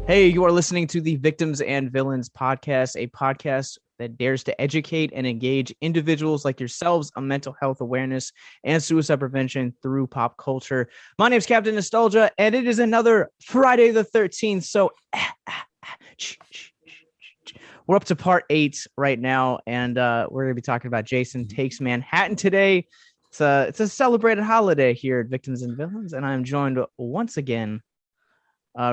Hey, you are listening to the Victims and Villains podcast, a podcast that dares to educate and engage individuals like yourselves on mental health awareness and suicide prevention through pop culture. My name is Captain Nostalgia, and it is another Friday the 13th. So we're up to part 8 right now, and we're going to be talking about Jason Takes Manhattan today. It's a celebrated holiday here at Victims and Villains, and I'm joined once again,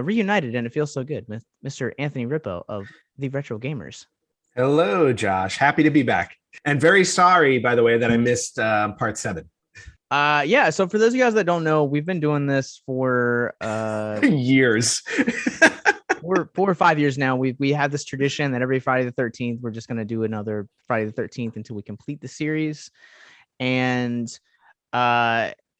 reunited, and it feels so good, with Mr. Anthony Rippo of the Retro Gamers. Hello, Josh. Happy to be back. And very sorry, by the way, that I missed part 7. Yeah, so for those of you guys that don't know, we've been doing this for years. 4 or 5 years now. We have this tradition that every Friday the 13th, we're just going to do another Friday the 13th until we complete the series. And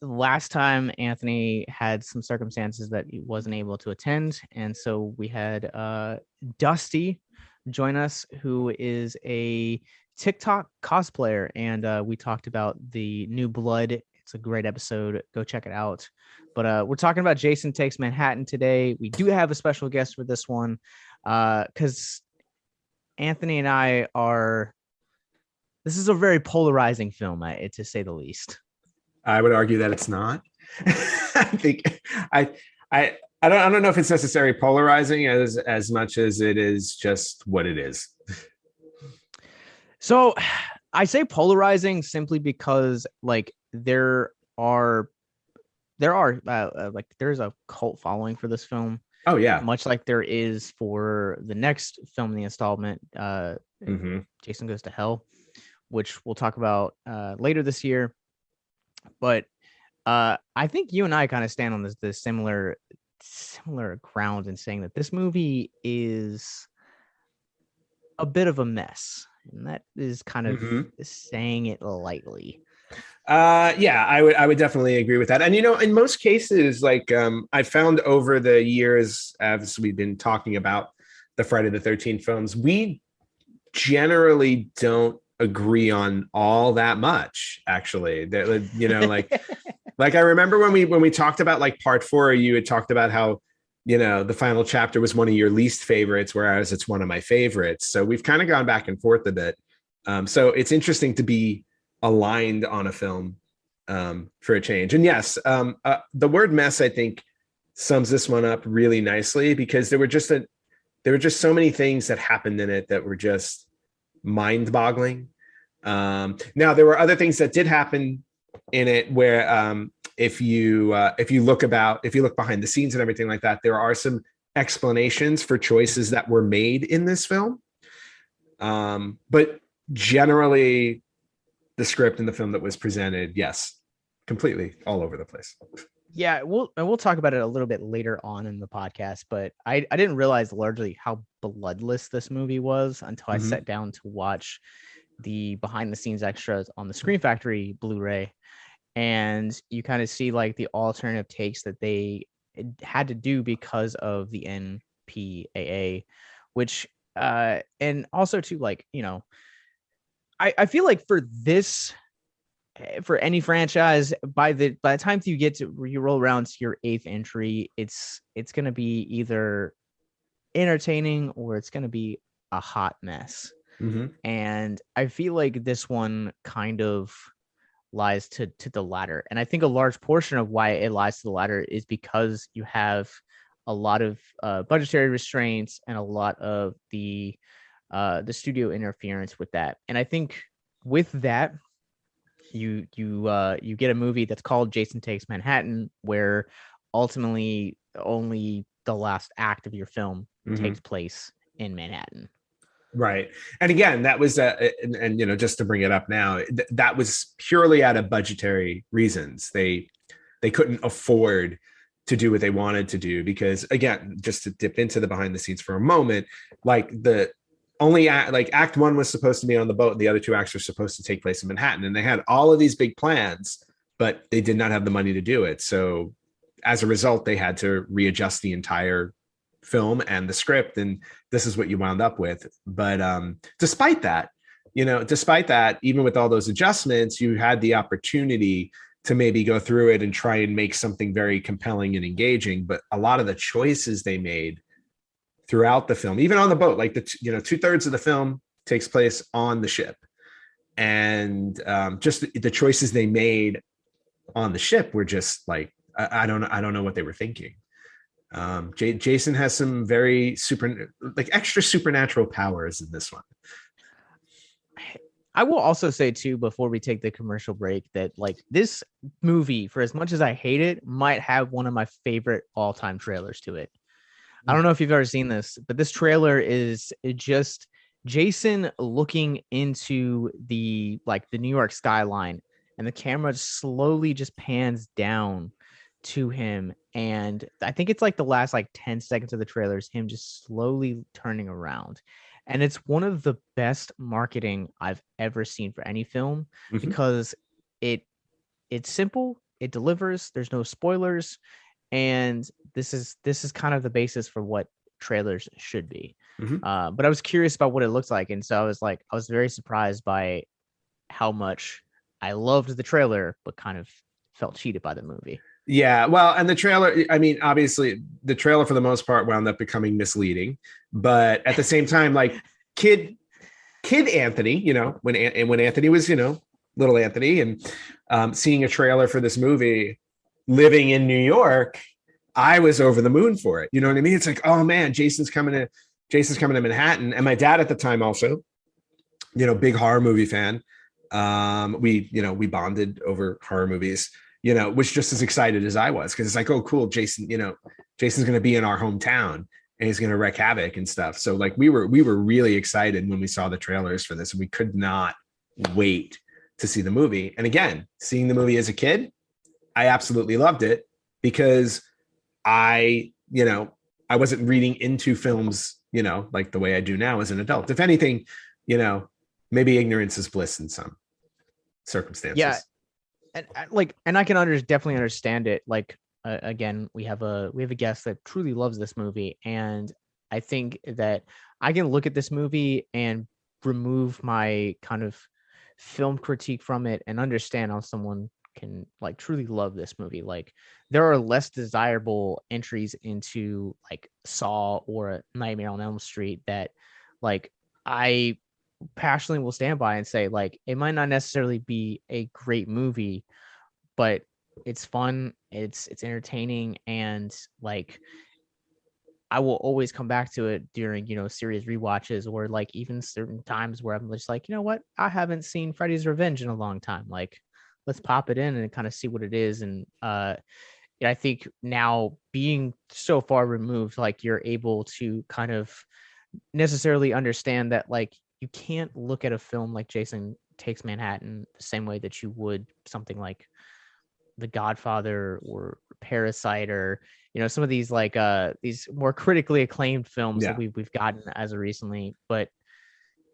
last time Anthony had some circumstances that he wasn't able to attend, and so we had Dusty join us, who is a TikTok cosplayer, and we talked about the New Blood. It's a great episode. Go check it out. But we're talking about Jason Takes Manhattan today. We do have a special guest for this one because Anthony and I are. This is a very polarizing film, to say the least. I would argue that it's not. I don't know if it's necessarily polarizing as much as it is just what it is. So I say polarizing simply because like there's a cult following for this film. Oh yeah, much like there is for the next film in the installment, Jason Goes to Hell, which we'll talk about later this year. But I think you and I kind of stand on this similar ground in saying that this movie is a bit of a mess, and that is kind of saying it lightly. Yeah, I would definitely agree with that. And in most cases, like I found over the years, as we've been talking about the Friday the 13th films, we generally don't agree on all that much, actually. Like I remember when we talked about like part 4, you had talked about how the final chapter was one of your least favorites, whereas it's one of my favorites. So we've kind of gone back and forth a bit. So it's interesting to be aligned on a film for a change. And yes, the word mess, I think, sums this one up really nicely, because there were just so many things that happened in it that were just mind-boggling. Now there were other things that did happen in it where if you look behind the scenes and everything like that, there are some explanations for choices that were made in this film. But generally the script and the film that was presented, yes, completely all over the place. Yeah, we'll talk about it a little bit later on in the podcast, but I didn't realize largely how bloodless this movie was until I sat down to watch the behind the scenes extras on the Scream Factory Blu-ray, and you kind of see like the alternative takes that they had to do because of the NPAA, which and also to like, I feel like for any franchise, by the time you roll around to your 8th entry, it's going to be either entertaining or it's going to be a hot mess. And I feel like this one kind of lies to the latter. And I think a large portion of why it lies to the latter is because you have a lot of budgetary restraints and a lot of the studio interference with that. And I think with that, you get a movie that's called Jason Takes Manhattan, where ultimately only the last act of your film takes place in Manhattan. Right. And again, that was and just to bring it up now, that was purely out of budgetary reasons. They couldn't afford to do what they wanted to do, because again, just to dip into the behind the scenes for a moment, like the only act 1 was supposed to be on the boat, and the other 2 acts were supposed to take place in Manhattan, and they had all of these big plans, but they did not have the money to do it. So as a result, they had to readjust the entire film and the script, and this is what you wound up with. But despite that, even with all those adjustments, you had the opportunity to maybe go through it and try and make something very compelling and engaging. But a lot of the choices they made throughout the film, even on the boat. Like 2/3 of the film takes place on the ship, and just the choices they made on the ship were just like, I don't know what they were thinking. Jason has some very extra supernatural powers in this one. I will also say too, before we take the commercial break, that like this movie, for as much as I hate it, might have one of my favorite all-time trailers to it. I don't know if you've ever seen this, but this trailer is just Jason looking into the New York skyline, and the camera slowly just pans down to him. And I think it's like the last 10 seconds of the trailer is him just slowly turning around. And it's one of the best marketing I've ever seen for any film, because it's simple, it delivers, there's no spoilers, and this is kind of the basis for what trailers should be. But I was curious about what it looks like, and so I was very surprised by how much I loved the trailer, but kind of felt cheated by the movie. Yeah, well, and the trailer, I mean, obviously the trailer for the most part wound up becoming misleading, but at the same time, like kid Anthony, when Anthony was, little Anthony, and seeing a trailer for this movie, living in New York, I was over the moon for it. You know what I mean? It's like, oh man, Jason's coming to Manhattan. And my dad at the time also, big horror movie fan. We bonded over horror movies. Was just as excited as I was, because it's like, oh, cool, Jason's going to be in our hometown and he's going to wreak havoc and stuff. So like we were really excited when we saw the trailers for this, and we could not wait to see the movie. And again, seeing the movie as a kid, I absolutely loved it, because I wasn't reading into films, like the way I do now as an adult. If anything, maybe ignorance is bliss in some circumstances. Yeah. And I can definitely understand it. Again, we have a guest that truly loves this movie, and I think that I can look at this movie and remove my kind of film critique from it and understand how someone can truly love this movie. Like, there are less desirable entries into Saw or Nightmare on Elm Street that I passionately will stand by and say it might not necessarily be a great movie, but it's fun, it's entertaining, and I will always come back to it during series rewatches, or even certain times where I'm just you know what, I haven't seen Freddy's Revenge in a long time, let's pop it in and kind of see what it is. And I think now, being so far removed, you're able to kind of necessarily understand that you can't look at a film like Jason Takes Manhattan the same way that you would something like The Godfather or Parasite, or some of these these more critically acclaimed films that we've gotten as of recently. But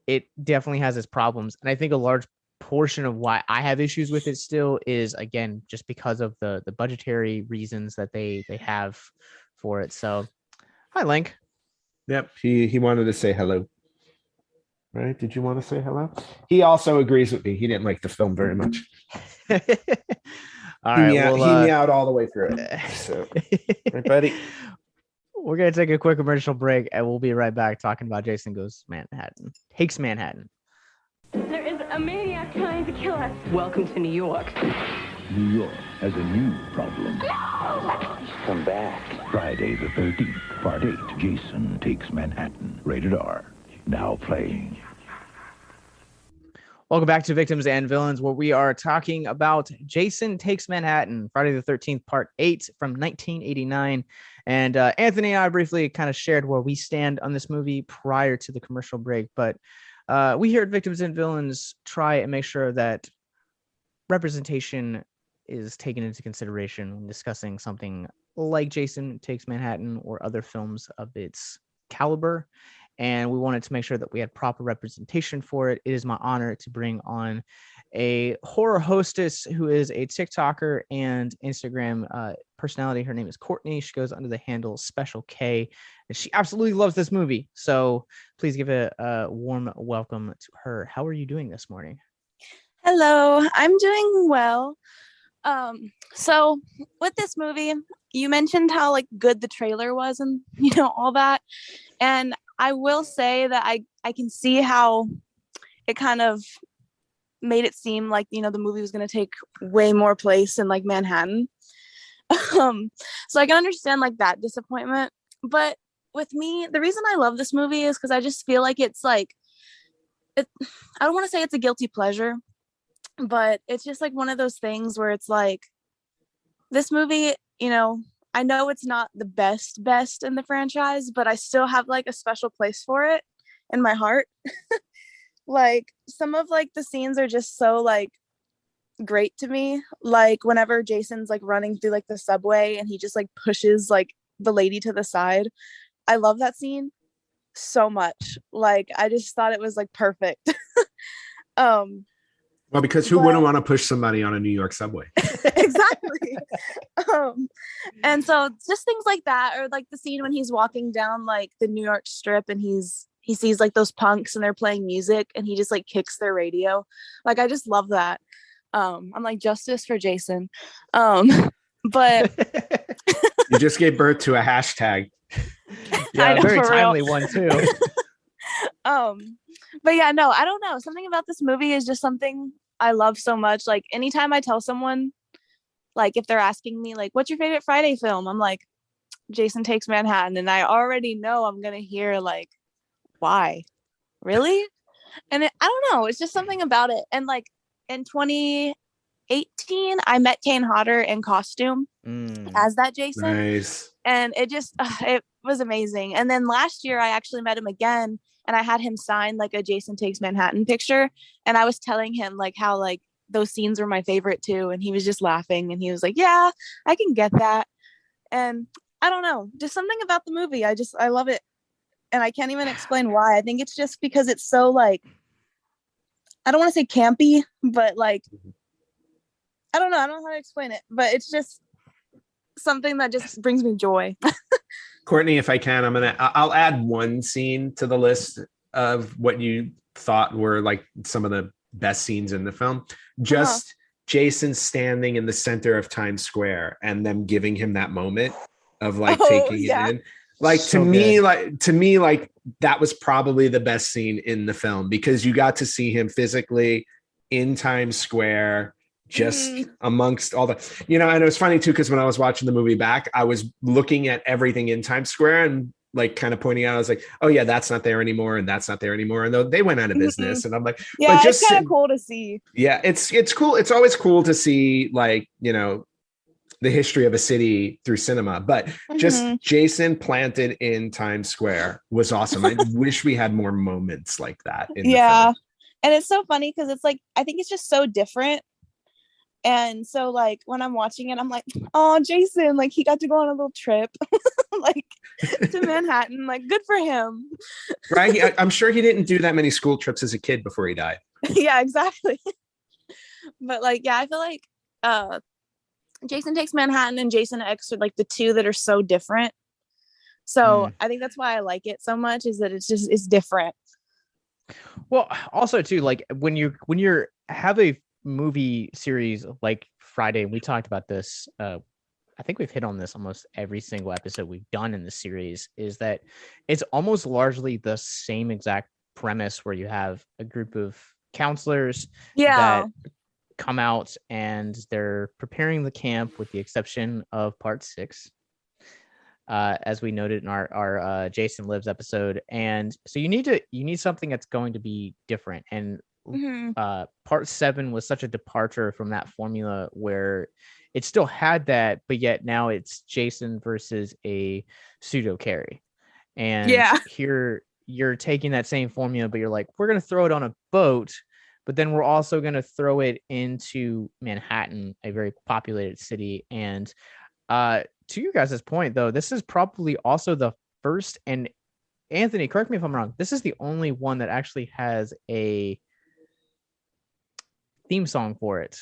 it definitely has its problems, and I think a large portion of why I have issues with it still is, again, just because of the budgetary reasons that they have for it. So, hi, Link. Yep, he wanted to say hello. Right? Did you want to say hello? He also agrees with me. He didn't like the film very much. All right, he meowed all the way through it. So, right, buddy. We're gonna take a quick commercial break, and we'll be right back talking about Jason Takes Manhattan. There is a maniac trying to kill us. Welcome to New York. New York has a new problem. No! Come back. Friday the 13th, Part 8, Jason Takes Manhattan. Rated R. Now playing. Welcome back to Victims and Villains, where we are talking about Jason Takes Manhattan, Friday the 13th, Part 8 from 1989. And Anthony and I briefly kind of shared where we stand on this movie prior to the commercial break. But we here at Victims and Villains try and make sure that representation is taken into consideration when discussing something like Jason Takes Manhattan or other films of its caliber. And we wanted to make sure that we had proper representation for it. It is my honor to bring on a horror hostess who is a TikToker and Instagram personality. Her name is Courtney. She goes under the handle Special K, and she absolutely loves this movie. So please give a warm welcome to her. How are you doing this morning? Hello, I'm doing well. So with this movie, you mentioned how like good the trailer was and all that. And I will say that I can see how it kind of made it seem like, the movie was going to take way more place in like Manhattan. So I can understand like that disappointment. But with me, the reason I love this movie is because I just feel like it's like, I don't want to say it's a guilty pleasure, but it's just like one of those things where it's like, this movie, I know it's not the best in the franchise, but I still have like a special place for it in my heart. Like some of like the scenes are just so like great to me. Like whenever Jason's like running through like the subway and he just like pushes like the lady to the side. I love that scene so much. Like I just thought it was like perfect. Well, because who wouldn't want to push somebody on a New York subway? Exactly. And so just things like that, or like the scene when he's walking down like the New York Strip and he sees like those punks and they're playing music and he just like kicks their radio. Like I just love that. I'm like, justice for Jason. But you just gave birth to a hashtag. Yeah, a very timely one too. But yeah, no, I don't know. Something about this movie is just something I love so much. Like anytime I tell someone, like if they're asking me like, what's your favorite Friday film? I'm like, Jason Takes Manhattan. And I already know I'm going to hear like, why? Really? And I don't know. It's just something about it. And like in 2018, I met Kane Hodder in costume as that Jason. Nice. And it just, it was amazing. And then last year I actually met him again and I had him sign like a Jason Takes Manhattan picture. And I was telling him like how like those scenes were my favorite too. And he was just laughing and he was like, yeah, I can get that. And I don't know, just something about the movie. I love it. And I can't even explain why. I think it's just because it's so like, I don't want to say campy, but like, I don't know how to explain it, but it's just something that just brings me joy. Courtney, if I can, I'll add one scene to the list of what you thought were like some of the best scenes in the film. Just Jason standing in the center of Times Square and them giving him that moment of like taking it in. Like so to me, like that was probably the best scene in the film because you got to see him physically in Times Square, just amongst all the, and it was funny too, because when I was watching the movie back, I was looking at everything in Times Square and like kind of pointing out, I was like, oh yeah, that's not there anymore. And that's not there anymore. And they went out of business. And I'm like, yeah, but just it's kind of cool to see. Yeah, it's cool. It's always cool to see like, the history of a city through cinema, but just Jason planted in Times Square was awesome. I wish we had more moments like that. In the film. And it's so funny because it's like, I think it's just so different. And so like when I'm watching it, I'm like, oh, Jason, like he got to go on a little trip like to Manhattan, like good for him. Right. I'm sure he didn't do that many school trips as a kid before he died. Yeah, exactly. But like, yeah, I feel like Jason Takes Manhattan and Jason X are like the two that are so different. So I think that's why I like it so much, is that it's different. Well, also too, like when you're have a movie series like Friday, we talked about this. I think we've hit on this almost every single episode we've done in the series, is that it's almost largely the same exact premise where you have a group of counselors that come out and they're preparing the camp, with the exception of part 6, as we noted in our Jason Lives episode. And so you need something that's going to be different. And part 7 was such a departure from that formula, where it still had that, but yet now it's Jason versus a pseudo Carrie. And here you're taking that same formula, but you're like, we're going to throw it on a boat, but then we're also going to throw it into Manhattan, a very populated city. And to you guys' point, though, this is probably also the first, and Anthony, correct me if I'm wrong, this is the only one that actually has a theme song for it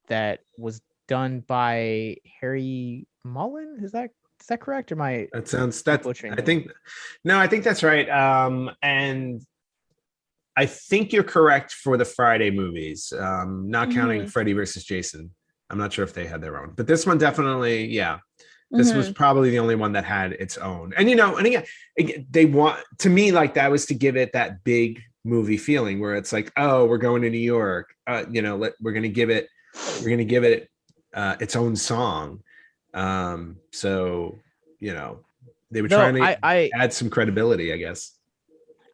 that was done by Harry Mullen. Is that correct? Or that sounds butchering? I think that's right. And I think you're correct for the Friday movies, not counting Freddy versus Jason. I'm not sure if they had their own, but this one definitely, yeah. This was probably the only one that had its own. And, you know, and again, they want, to me, like that was to give it that big movie feeling where it's like, oh, we're going to New York. You know, we're going to give it its own song. So, you know, they were trying to add some credibility, I guess.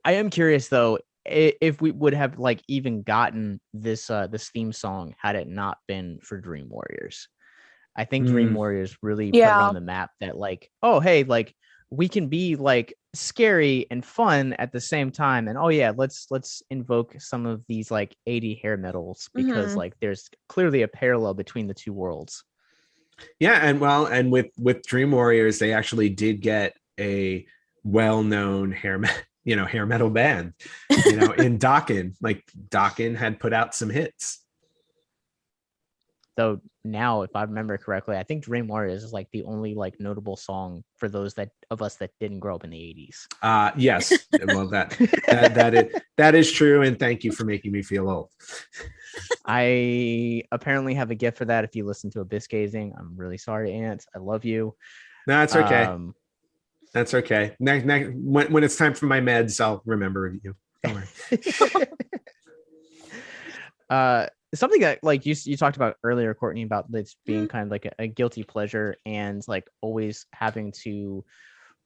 I am curious though, if we would have like even gotten this theme song had it not been for Dream Warriors. I think Dream Warriors really put it on the map that like, oh, hey, like we can be like scary and fun at the same time. And oh yeah, let's invoke some of these like 80 hair metals because like there's clearly a parallel between the two worlds. Yeah, and with Dream Warriors, they actually did get a well-known hair metal band, you know, in Dokken. Like Dokken had put out some hits. Though now, if I remember correctly, I think Dream Warriors is like the only like notable song for those of us that didn't grow up in the 80s. Yes. Well, that is true. And thank you for making me feel old. I apparently have a gift for that. If you listen to Abyss Gazing, I'm really sorry, Aunt. I love you. No, that's okay. That's okay. Next, when it's time for my meds, I'll remember you. Don't worry. Something that like you talked about earlier, Courtney, about this being kind of like a guilty pleasure and like always having to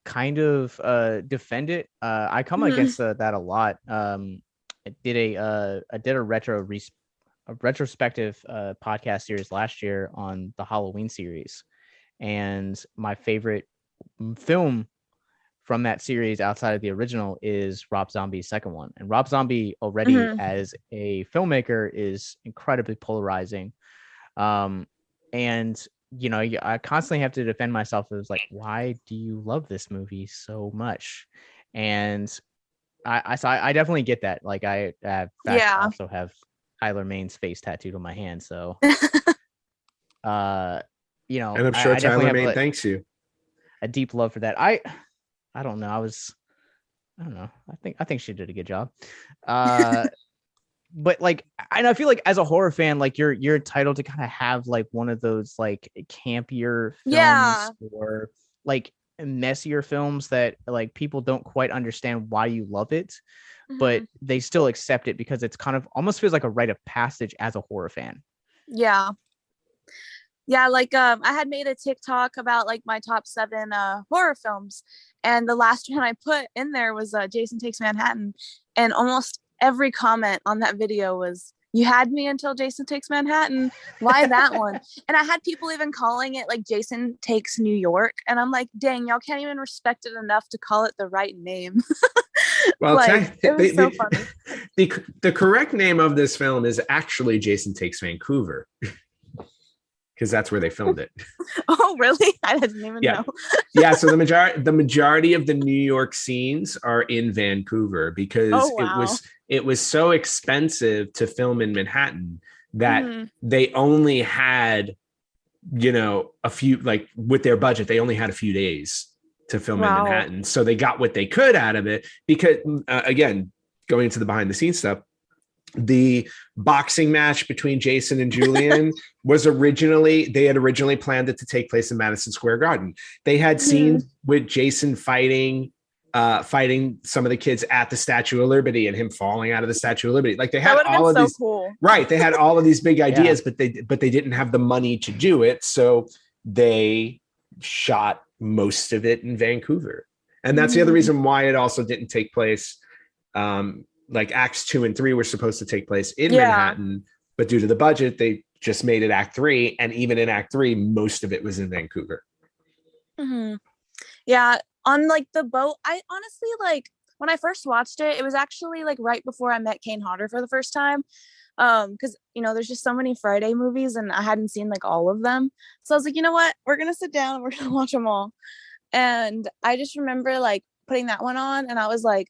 kind of defend it. I come against that a lot. I did a retrospective podcast series last year on the Halloween series, and my favorite film from that series outside of the original is Rob Zombie's second one. And Rob Zombie already as a filmmaker is incredibly polarizing. And, you know, I constantly have to defend myself. It was like, why do you love this movie so much? And I definitely get that. Like I also have Tyler Maine's face tattooed on my hand. So, you know, and I'm sure Tyler Maine thanks you. A deep love for that. I don't know. I don't know. I think she did a good job. But like, and I feel like as a horror fan, like you're entitled to kind of have like one of those like campier films or like messier films that like people don't quite understand why you love it, but they still accept it because it's kind of almost feels like a rite of passage as a horror fan. Yeah. Yeah, like I had made a TikTok about like my top 7 horror films, and the last one I put in there was Jason Takes Manhattan, and almost every comment on that video was, "You had me until Jason Takes Manhattan. Why that one?" And I had people even calling it like Jason Takes New York, and I'm like, dang, y'all can't even respect it enough to call it the right name. Well, like, it was so funny. The correct name of this film is actually Jason Takes Vancouver. Because that's where they filmed it. Oh, really? I didn't even know. Yeah. So the majority of the New York scenes are in Vancouver because it was so expensive to film in Manhattan that they only had, you know, a few, like with their budget, they only had a few days to film in Manhattan. So they got what they could out of it because, again, going into the behind the scenes stuff, the boxing match between Jason and Julian they had originally planned it to take place in Madison Square Garden. They had scenes with Jason fighting some of the kids at the Statue of Liberty and him falling out of the Statue of Liberty. Like they had all of these, cool. Right. They had all of these big ideas, but they didn't have the money to do it. So they shot most of it in Vancouver. And that's the other reason why it also didn't take place. Like acts 2 and 3 were supposed to take place in Manhattan, but due to the budget, they just made it act 3. And even in act 3, most of it was in Vancouver. Yeah. On like the boat, I honestly, like when I first watched it, it was actually like right before I met Kane Hodder for the first time. Because, you know, there's just so many Friday movies and I hadn't seen like all of them. So I was like, you know what, we're going to sit down and we're going to watch them all. And I just remember like putting that one on and I was like,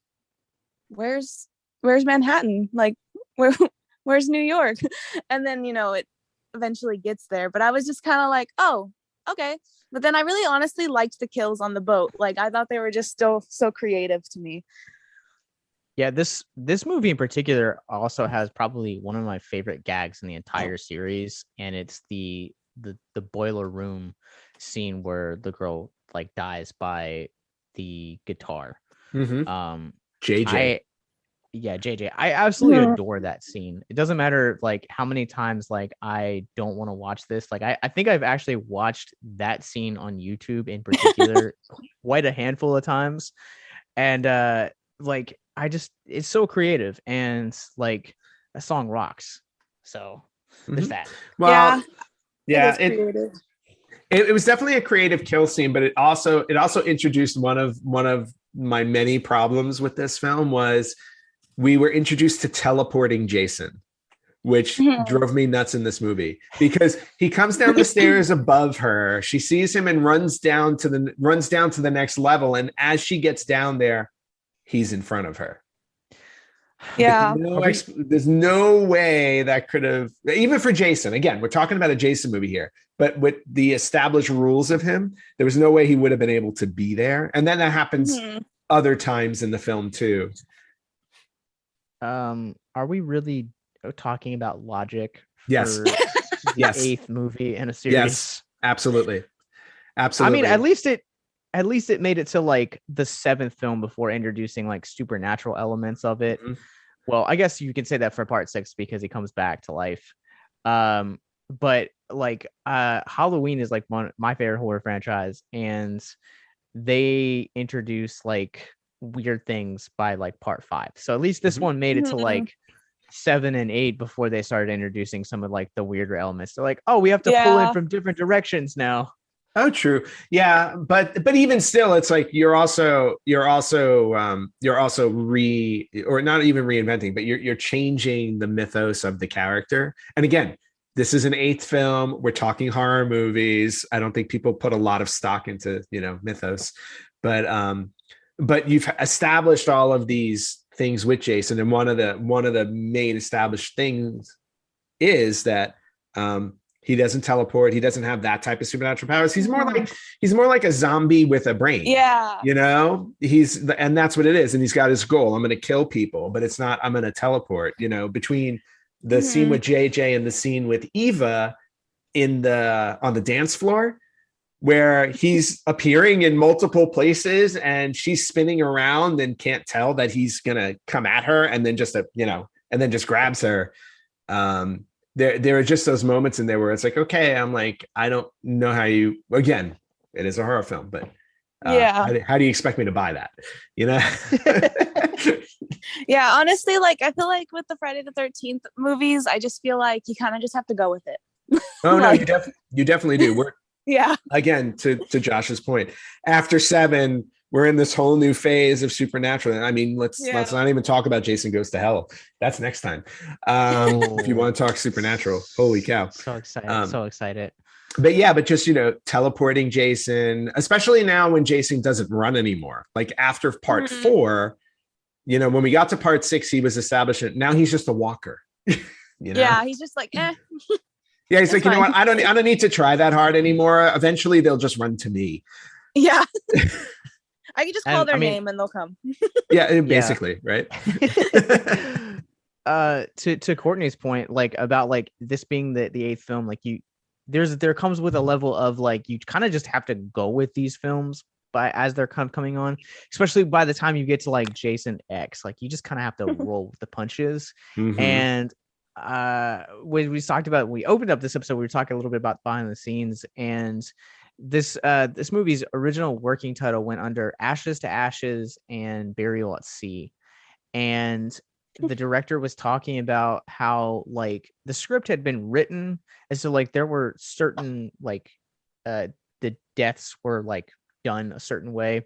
where's Manhattan? Like, where's New York? And then, you know, it eventually gets there. But I was just kind of like, oh, okay. But then I really honestly liked the kills on the boat. Like, I thought they were just still so creative to me. Yeah, this movie in particular also has probably one of my favorite gags in the entire series, and it's the boiler room scene where the girl like dies by the guitar. Mm-hmm. JJ. JJ. I absolutely adore that scene. It doesn't matter like how many times like I don't want to watch this. Like I think I've actually watched that scene on YouTube in particular quite a handful of times. And like I just it's so creative and like a song rocks. So there's that. Well, Yeah, yeah, it was definitely a creative kill scene, but it also introduced one of my many problems with this film was we were introduced to teleporting Jason, which drove me nuts in this movie because he comes down the stairs above her. She sees him and runs down to the next level. And as she gets down there, he's in front of her. Yeah. There's no way that could have, even for Jason, again, we're talking about a Jason movie here, but with the established rules of him, there was no way he would have been able to be there. And then that happens other times in the film too. Are we really talking about logic yes for the yes eighth movie in a series? Yes, absolutely. I mean, at least it made it to like the seventh film before introducing like supernatural elements of it. Well, I guess you can say that for part 6 because he comes back to life. But like Halloween is like my favorite horror franchise, and they introduce like weird things by like part 5. So at least this one made it to like 7 and 8 before they started introducing some of like the weirder elements. They're like, oh, we have to pull in from different directions now. Oh, true. Yeah, but even still, it's like you're also or not even reinventing, but you're changing the mythos of the character. And again, this is an 8th film. We're talking horror movies. I don't think people put a lot of stock into mythos, but you've established all of these things with Jason, and one of the main established things is that he doesn't teleport. He doesn't have that type of supernatural powers. He's more like a zombie with a brain. Yeah. And that's what it is. And he's got his goal. I'm going to kill people, but it's not, I'm going to teleport, between the scene with JJ and the scene with Eva on the dance floor, where he's appearing in multiple places and she's spinning around and can't tell that he's going to come at her. And then just grabs her. There are just those moments in there where it's like, okay, I'm like, I don't know how again, it is a horror film, but how do you expect me to buy that? Yeah, honestly, like I feel like with the Friday the 13th movies, I just feel like you kind of just have to go with it. Oh no, you definitely do. We're again, to Josh's point, after 7, we're in this whole new phase of supernatural. I mean, let's not even talk about Jason Goes to Hell. That's next time. If you want to talk supernatural, holy cow. So excited. But just, teleporting Jason, especially now when Jason doesn't run anymore. Like after part 4, when we got to part 6, he was established. Now he's just a walker. Yeah, he's just like, eh. Yeah, he's like, fine. You know what? I don't need to try that hard anymore. Eventually they'll just run to me. Yeah. I can just call their name and they'll come. Yeah, basically, right? To Courtney's point, like about like this being the 8th film, like there comes with a level of like you kind of just have to go with these films as they're coming on, especially by the time you get to like Jason X, like you just kind of have to roll with the punches. And when we talked about, we opened up this episode, we were talking a little bit about behind the scenes, and this movie's original working title went under Ashes to Ashes and Burial at Sea. And the director was talking about how like the script had been written, and so like there were certain like the deaths were like done a certain way,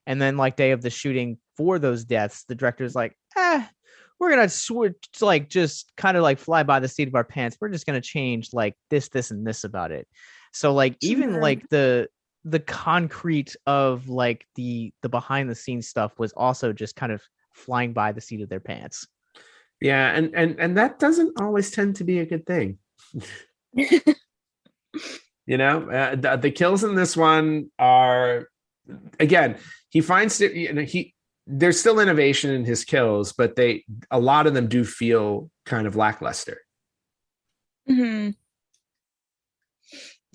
and then like day of the shooting for those deaths, the director's like, we're gonna switch, like just kind of like fly by the seat of our pants. We're just gonna change like this and this about it. So like even like the concrete of like the behind the scenes stuff was also just kind of flying by the seat of their pants. Yeah, and that doesn't always tend to be a good thing. The kills in this one are, again, he finds it. there's still innovation in his kills, but a lot of them do feel kind of lackluster. Mm-hmm.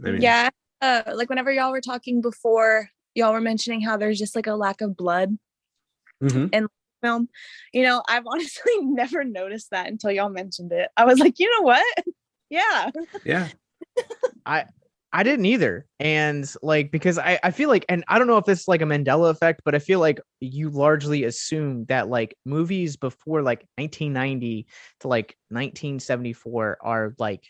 I mean, Yeah. Like whenever y'all were talking before, y'all were mentioning how there's just like a lack of blood in the film. You know, I've honestly never noticed that until y'all mentioned it. I was like, you know what? Yeah. Yeah. I didn't either. And like, because I feel like, and I don't know if this is like a Mandela effect, but I feel like you largely assume that like movies before like 1990 to like 1974 are like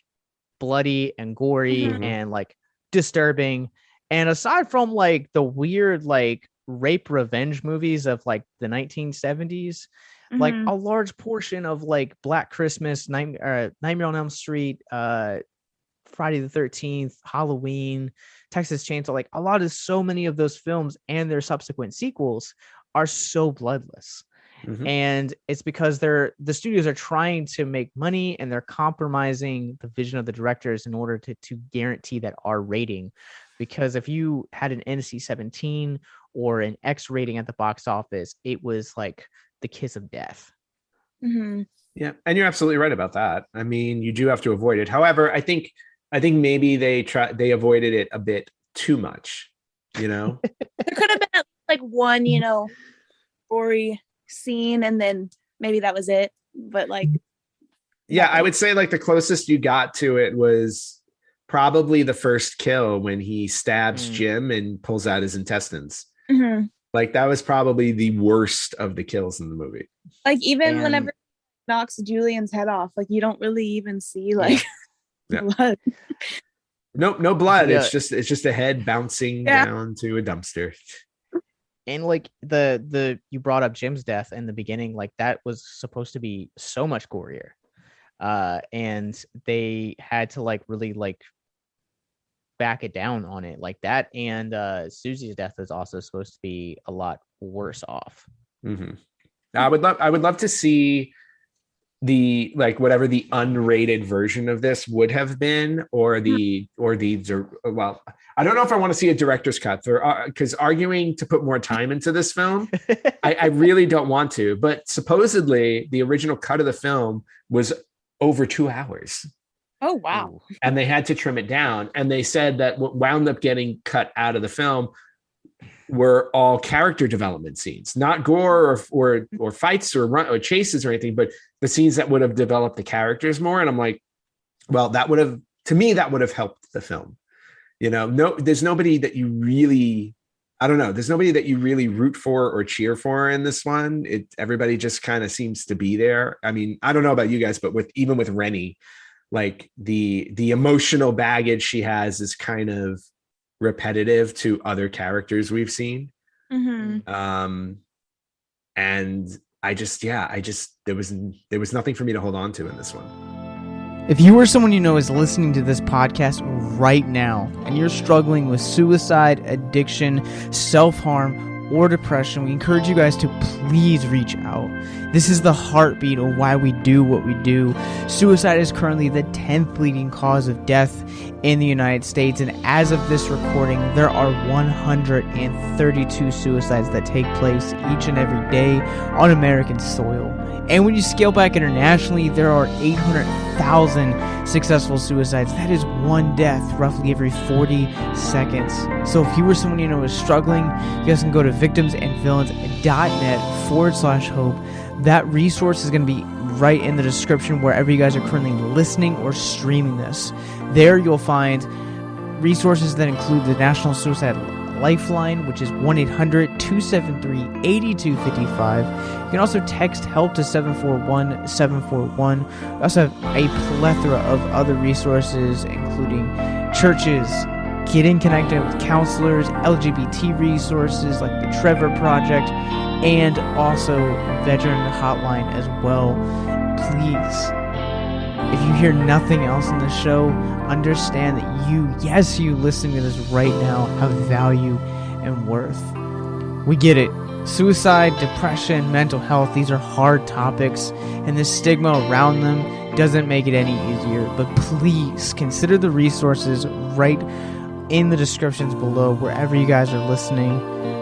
bloody and gory and like disturbing. And aside from like the weird like rape revenge movies of like the 1970s, like a large portion of like Black Christmas, Nightmare on Elm Street, Friday the 13th, Halloween, Texas Chainsaw, like so many of those films and their subsequent sequels are so bloodless. And it's because the studios are trying to make money and they're compromising the vision of the directors in order to guarantee that R rating. Because if you had an NC-17 or an X rating at the box office, it was like the kiss of death. Yeah, and you're absolutely right about that. I mean, you do have to avoid it. However, I think maybe they avoided it a bit too much. You know, there could have been like one, you know, gory scene, and then maybe that was it. But like, yeah, I would say like the closest you got to it was probably the first kill when he stabs Jim and pulls out his intestines. Like that was probably the worst of the kills in the movie. Like even whenever knocks Julian's head off, like you don't really even see like blood. No blood. Yeah. It's just a head bouncing down to a dumpster. And like the you brought up Jim's death in the beginning, like that was supposed to be so much gorier. And they had to like really like back it down on it like that. And Susie's death was also supposed to be a lot worse off. I would love to see the like whatever the unrated version of this would have been, well, I don't know if I want to see a director's cut because arguing to put more time into this film, I really don't want to. But supposedly the original cut of the film was over 2 hours. Oh, wow. And they had to trim it down. And they said that what wound up getting cut out of the film were all character development scenes, not gore or fights or chases or anything, but the scenes that would have developed the characters more. And I'm like, well, that would have helped the film. You know, there's nobody that you really, there's nobody that you really root for or cheer for in this one. Everybody just kind of seems to be there. I mean, I don't know about you guys, but even with Rennie, like the emotional baggage she has is kind of repetitive to other characters we've seen. And I just there was nothing for me to hold on to in this one. If you or someone you know is listening to this podcast right now and you're struggling with suicide, addiction, self-harm, or depression, we encourage you guys to please reach out. This is the heartbeat of why we do what we do. Suicide is currently the 10th leading cause of death in the United States, and as of this recording, there are 132 suicides that take place each and every day on American soil. And when you scale back internationally, there are 800,000 successful suicides. That is one death roughly every 40 seconds. So if you or someone you know is struggling, you guys can go to victimsandvillains.net/hope. That resource is going to be right in the description wherever you guys are currently listening or streaming this. There you'll find resources that include the National Suicide Lifeline, which is 1-800-273-8255. You can also text HELP to 741-741. We also have a plethora of other resources, including churches, getting connected with counselors, LGBT resources like the Trevor Project, and also veteran hotline as well. Please, if you hear nothing else in this show, understand that you listening to this right now have value and worth. We get it. Suicide, depression, mental health, these are hard topics, and the stigma around them doesn't make it any easier. But please consider the resources right in the descriptions below wherever you guys are listening,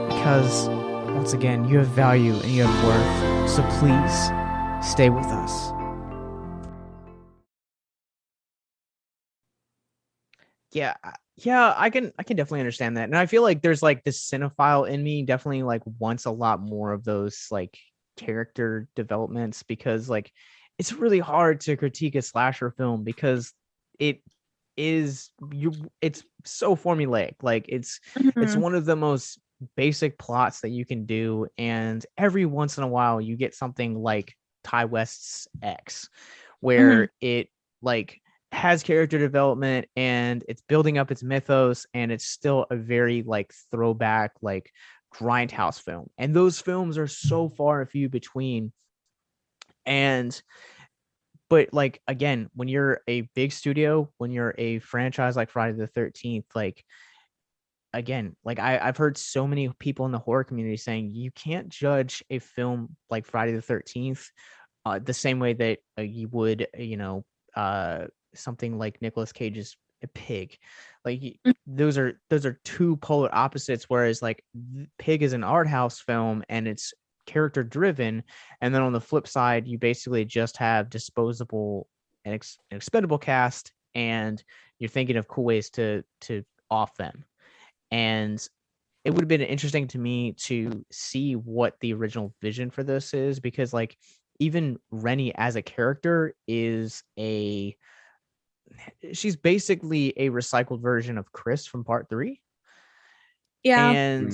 because I'll once again, you have value and you have worth. So please stay with us. Yeah, I can definitely understand that. And I feel like there's like this cinephile in me definitely like wants a lot more of those like character developments, because like it's really hard to critique a slasher film because it is it's so formulaic. Like it's one of the most basic plots that you can do, and every once in a while you get something like Ty West's X, where it like has character development and it's building up its mythos, and it's still a very like throwback like grindhouse film, and those films are so far and few between. But like again, when you're a big studio, when you're a franchise like Friday the 13th, like again, like I've heard so many people in the horror community saying you can't judge a film like Friday the 13th the same way that you would, something like Nicolas Cage's Pig. Like those are two polar opposites, whereas like Pig is an art house film and it's character driven, and then on the flip side you basically just have disposable and expendable cast, and you're thinking of cool ways to off them. And it would have been interesting to me to see what the original vision for this is, because like even Rennie as a character she's basically a recycled version of Chris from part 3. Yeah. And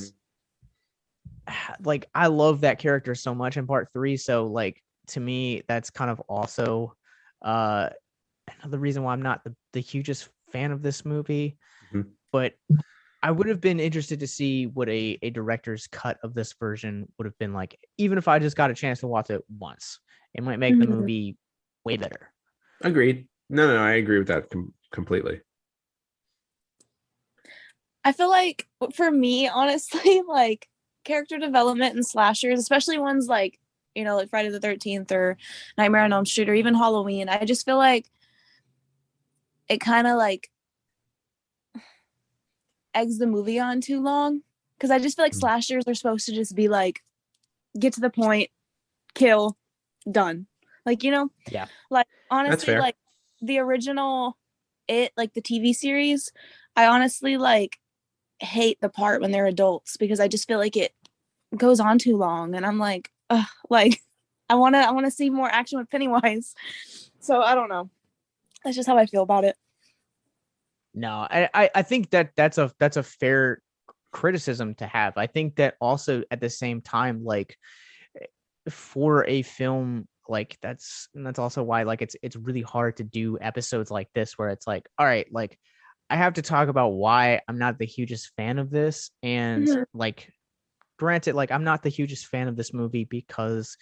like I love that character so much in part 3, so like to me that's kind of also another reason why I'm not the hugest fan of this movie. But I would have been interested to see what a director's cut of this version would have been like, even if I just got a chance to watch it once. It might make the movie way better. Agreed. No, I agree with that completely. I feel like for me, honestly, like character development in slashers, especially ones like, like Friday the 13th or Nightmare on Elm Street or even Halloween, I just feel like it kind of like eggs the movie on too long, because I just feel like slashers are supposed to just be like, get to the point, kill, done. Like, Yeah. Like honestly, like the original like the TV series, I honestly like hate the part when they're adults, because I just feel like it goes on too long, and I'm like, ugh, like I want to see more action with Pennywise. So I don't know. That's just how I feel about it. No, I think that's a fair criticism to have. I think that also at the same time, like for a film like that's also why like it's really hard to do episodes like this, where it's like, all right, like I have to talk about why I'm not the hugest fan of this. And like, granted, like I'm not the hugest fan of this movie because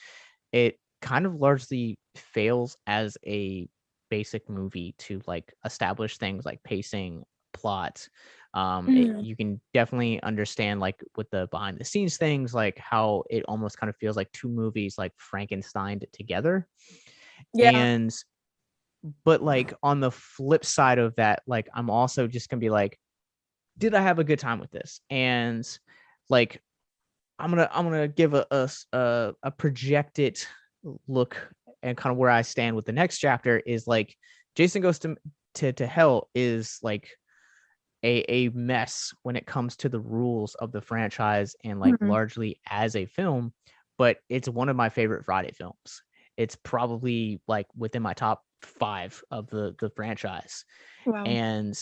it kind of largely fails as a basic movie to like establish things like pacing, plot. You can definitely understand like with the behind the scenes things, like how it almost kind of feels like two movies like Frankensteined together. But like on the flip side of that, like I'm also just gonna be like, did I have a good time with this? And like I'm gonna give a projected look, and kind of where I stand with the next chapter is like Jason Goes to Hell is like a mess when it comes to the rules of the franchise and like largely as a film, but it's one of my favorite Friday films. It's probably like within my top 5 of the franchise. Wow. And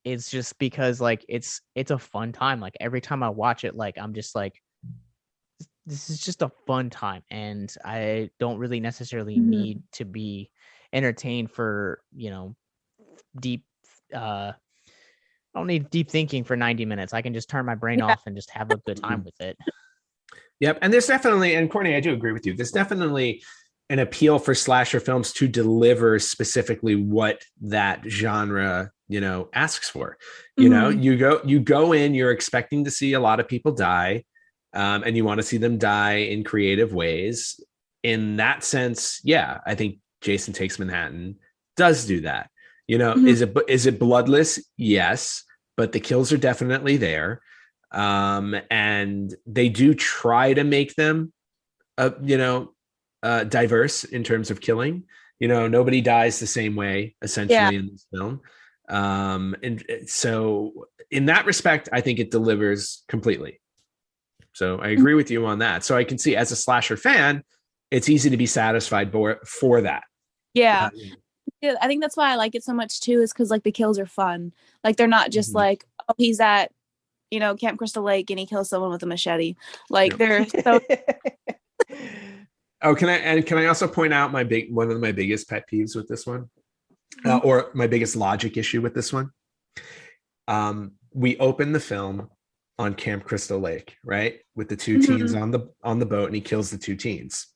it's just because like it's a fun time. Like every time I watch it, like I'm just like, this is just a fun time, and I don't really necessarily need to be entertained for deep I don't need deep thinking for 90 minutes. I can just turn my brain off and just have a good time with it. Yep. And there's definitely, and Courtney, I do agree with you, there's definitely an appeal for slasher films to deliver specifically what that genre asks for. You go in, you're expecting to see a lot of people die, and you want to see them die in creative ways. In that sense, yeah, I think Jason Takes Manhattan does do that. Is it bloodless? Yes, but the kills are definitely there. And they do try to make them, diverse in terms of killing. Nobody dies the same way essentially in this film. And so in that respect, I think it delivers completely. So I agree with you on that. So I can see, as a slasher fan, it's easy to be satisfied for that. Yeah. I think that's why I like it so much too, is because like the kills are fun. Like they're not just like, oh, he's at, Camp Crystal Lake and he kills someone with a machete. Like they're so. Oh, can I also point out one of my biggest pet peeves with this one, or my biggest logic issue with this one? We open the film on Camp Crystal Lake, right, with the two teens on the boat, and he kills the two teens.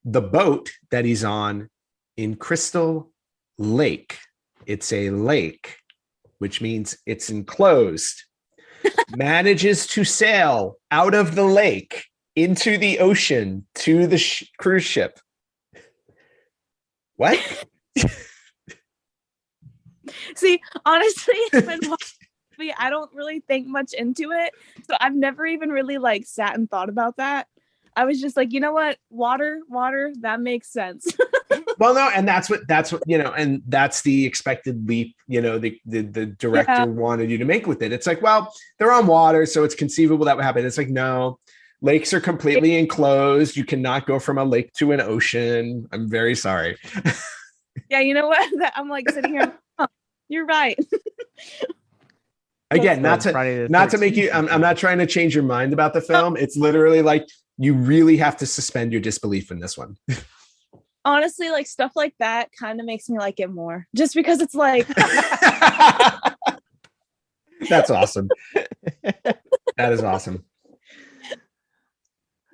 The boat that he's on in Crystal Lake, it's a lake, which means it's enclosed, manages to sail out of the lake into the ocean to the cruise ship. What? See, honestly, I don't really think much into it, so I've never even really like sat and thought about that. I was just like, you know what, water, that makes sense. Well, no, and that's what and that's the expected leap. The director wanted you to make with it. It's like, well, they're on water, so it's conceivable that would happen. It's like, no, lakes are completely enclosed. You cannot go from a lake to an ocean. I'm very sorry. Yeah, you know what? I'm like sitting here. Oh, you're right. Again, not to make you. I'm not trying to change your mind about the film. It's literally like you really have to suspend your disbelief in this one. Honestly, like stuff like that kind of makes me like it more, just because it's like. That's awesome. That is awesome.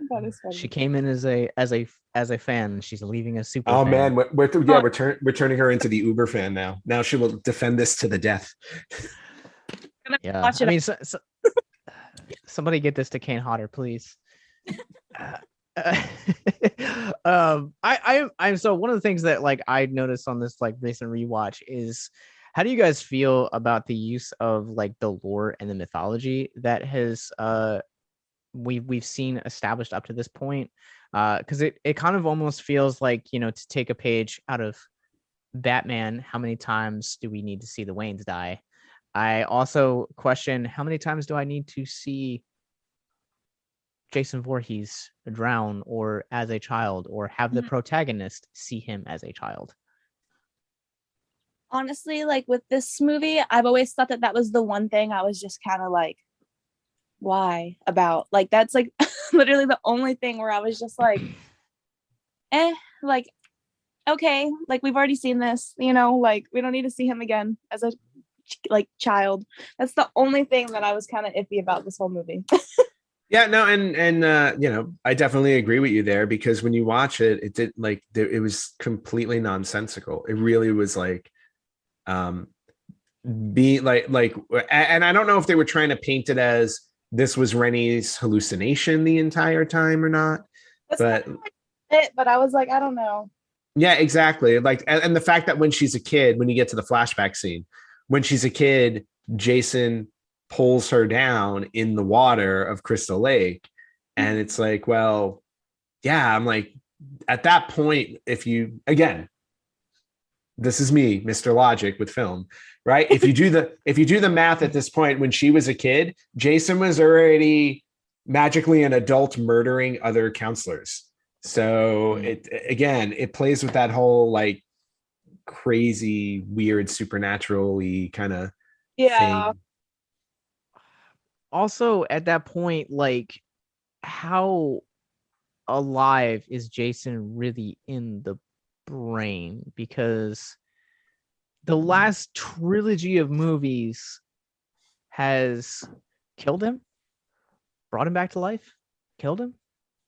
That is funny. She came in as a fan. She's leaving a super. Oh fan. man, we're turning her into the Uber fan now. Now she will defend this to the death. Yeah, I mean, somebody get this to Kane Hodder, please. I'm so one of the things that like I noticed on this like recent rewatch is, how do you guys feel about the use of like the lore and the mythology that has we've seen established up to this point? Because it kind of almost feels like, to take a page out of Batman, how many times do we need to see the Waynes die? I also question, how many times do I need to see Jason Voorhees drown, or as a child, or have the protagonist see him as a child? Honestly, like with this movie, I've always thought that was the one thing I was just kind of like, why about? Like that's like literally the only thing where I was just like, like, okay, like we've already seen this, like we don't need to see him again as a like child. That's the only thing that I was kind of iffy about this whole movie. Yeah, no, and I definitely agree with you there, because when you watch it, it was completely nonsensical. It really was like, be like, and I don't know if they were trying to paint it as this was Rennie's hallucination the entire time or not. But I was like, I don't know. Yeah, exactly. Like, and the fact that when she's a kid, when you get to the flashback scene, when she's a kid, Jason pulls her down in the water of Crystal Lake. And it's like, well, yeah, I'm like, at that point, this is me, Mr. Logic with film, right? If you do the math at this point, when she was a kid, Jason was already magically an adult murdering other counselors. So it plays with that whole like crazy, weird, supernatural-y kind of thing. Also, at that point, like, how alive is Jason really in the brain? Because the last trilogy of movies has killed him, brought him back to life, killed him,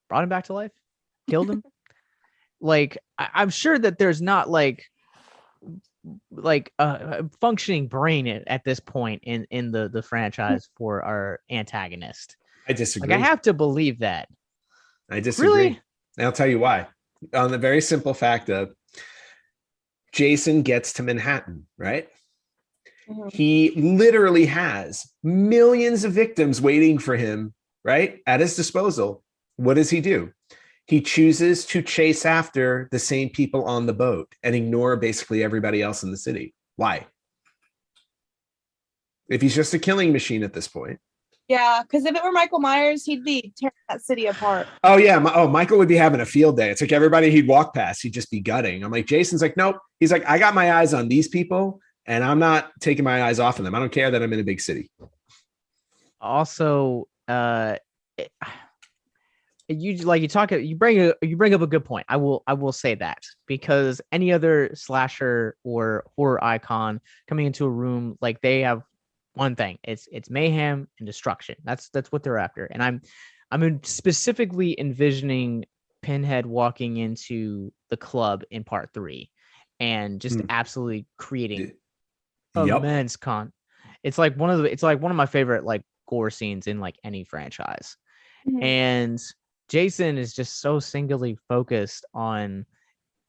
brought him back to life, killed him. Like, I'm sure that there's not like a functioning brain at this point in the franchise for our antagonist. I disagree. Like, I have to believe that. I disagree. Really? And I'll tell you why. On the very simple fact of Jason gets to Manhattan, right? He literally has millions of victims waiting for him, right, at his disposal. What does he do? He chooses to chase after the same people on the boat and ignore basically everybody else in the city. Why? If he's just a killing machine at this point. Yeah, because if it were Michael Myers, he'd be tearing that city apart. Oh, yeah. Michael would be having a field day. It's like everybody he'd walk past, he'd just be gutting. I'm like, Jason's like, nope. He's like, I got my eyes on these people, and I'm not taking my eyes off of them. I don't care that I'm in a big city. Also, you bring up a good point. I will say that, because any other slasher or horror icon coming into a room, like, they have one thing: it's mayhem and destruction. That's what they're after. And I'm specifically envisioning Pinhead walking into the club in part 3 and just absolutely creating immense It's like one of my favorite like gore scenes in like any franchise. And Jason is just so singularly focused on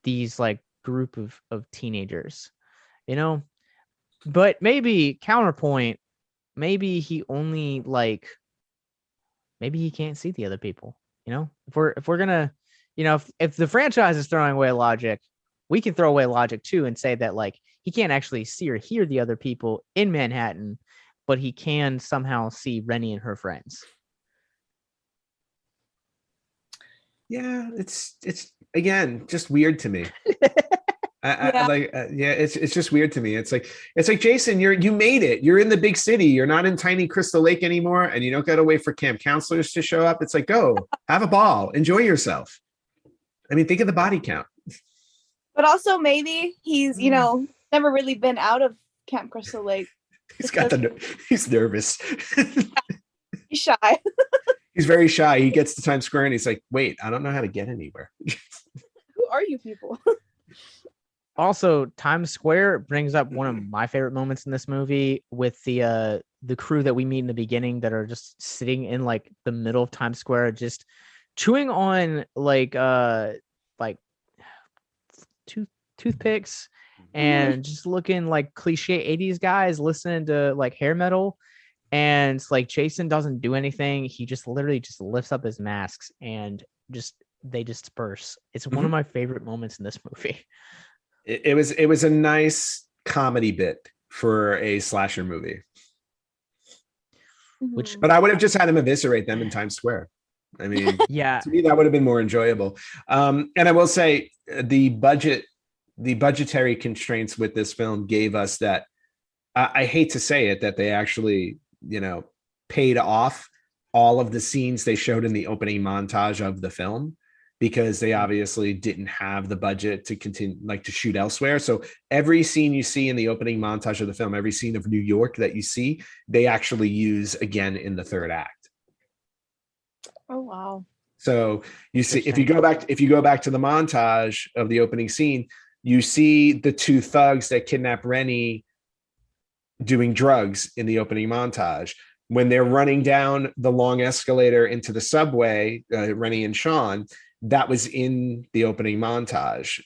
these like group of teenagers, you know. But maybe counterpoint, maybe he only like, maybe he can't see the other people, you know. If we're gonna, you know, if the franchise is throwing away logic, we can throw away logic too and say that like he can't actually see or hear the other people in Manhattan, but he can somehow see Rennie and her friends. Yeah, it's again just weird to me. It's just weird to me. It's like Jason, you made it. You're in the big city. You're not in tiny Crystal Lake anymore, and you don't got to wait for camp counselors to show up. It's like, go have a ball, enjoy yourself. I mean, think of the body count. But also maybe he's, you know, never really been out of Camp Crystal Lake. He's nervous. He's shy. He's very shy. He gets to Times Square and he's like, wait, I don't know how to get anywhere. Who are you people? Also, Times Square brings up one of my favorite moments in this movie with the crew that we meet in the beginning that are just sitting in like the middle of Times Square, just chewing on like toothpicks and just looking like cliche 80s guys listening to like hair metal. And like Jason doesn't do anything. He just literally just lifts up his masks and they disperse. It's one of my favorite moments in this movie. It was a nice comedy bit for a slasher movie. But I would have just had him eviscerate them in Times Square. I mean, yeah, to me that would have been more enjoyable. And I will say the budgetary constraints with this film gave us that. I hate to say it, that they actually, you know, paid off all of the scenes they showed in the opening montage of the film, because they obviously didn't have the budget to continue, like, to shoot elsewhere. So every scene you see in the opening montage of the film, every scene of New York that you see, they actually use again in the third act. Oh, wow. So you see, if you go back to the montage of the opening scene, you see the two thugs that kidnap Rennie doing drugs in the opening montage. When they're running down the long escalator into the subway, Rennie and Sean, that was in the opening montage.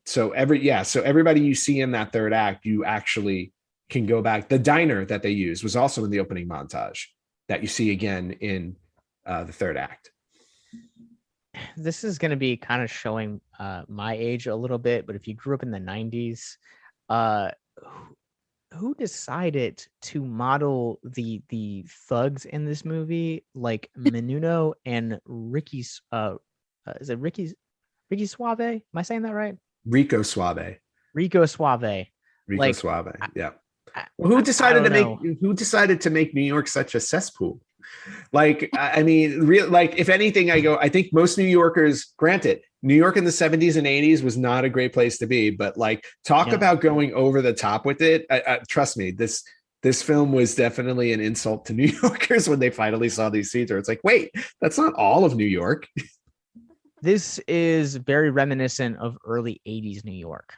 So everybody you see in that third act, you actually can go back. The diner that they used was also in the opening montage that you see again in the third act. This is going to be kind of showing my age a little bit, but if you grew up in the 90s, who decided to model the thugs in this movie like Menudo and Ricky's is it Ricky Suave? Am I saying that right? Rico Suave. Suave. Yeah. Who decided to make New York such a cesspool? Like, I mean, if anything, I think most New Yorkers, granted, New York in the 70s and 80s was not a great place to be, but like, talk about going over the top with it. Trust me, this film was definitely an insult to New Yorkers when they finally saw these scenes where it's like, wait, that's not all of New York. This is very reminiscent of early 80s New York.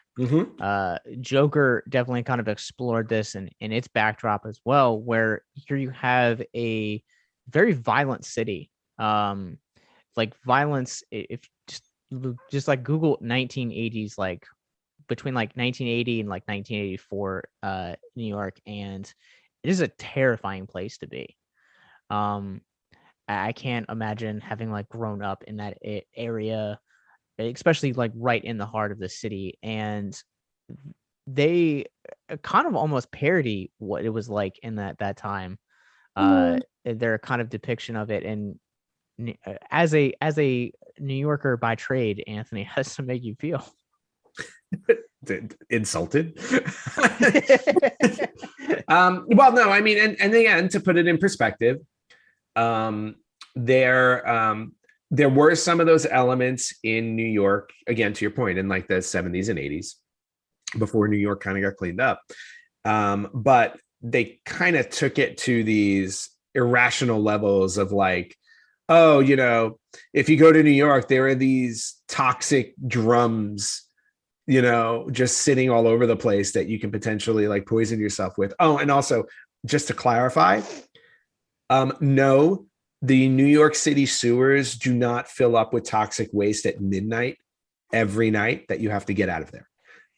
Joker definitely kind of explored this in its backdrop as well, where here you have a very violent city. Like violence, if just like Google 1980s like between like 1980 and like 1984 New York, and it is a terrifying place to be. I can't imagine having like grown up in that area, especially like right in the heart of the city. And they kind of almost parody what it was like in that time. Their kind of depiction of it. And as a New Yorker by trade, Anthony, how does it make you feel? Insulted. Well, no, I mean, and again, to put it in perspective, there were some of those elements in New York, again, to your point, in like the 70s and 80s, before New York kind of got cleaned up. But they kind of took it to these irrational levels of like, oh, you know, if you go to New York, there are these toxic drums, you know, just sitting all over the place that you can potentially like poison yourself with. Oh, and also, just to clarify, no, the New York City sewers do not fill up with toxic waste at midnight every night that you have to get out of there.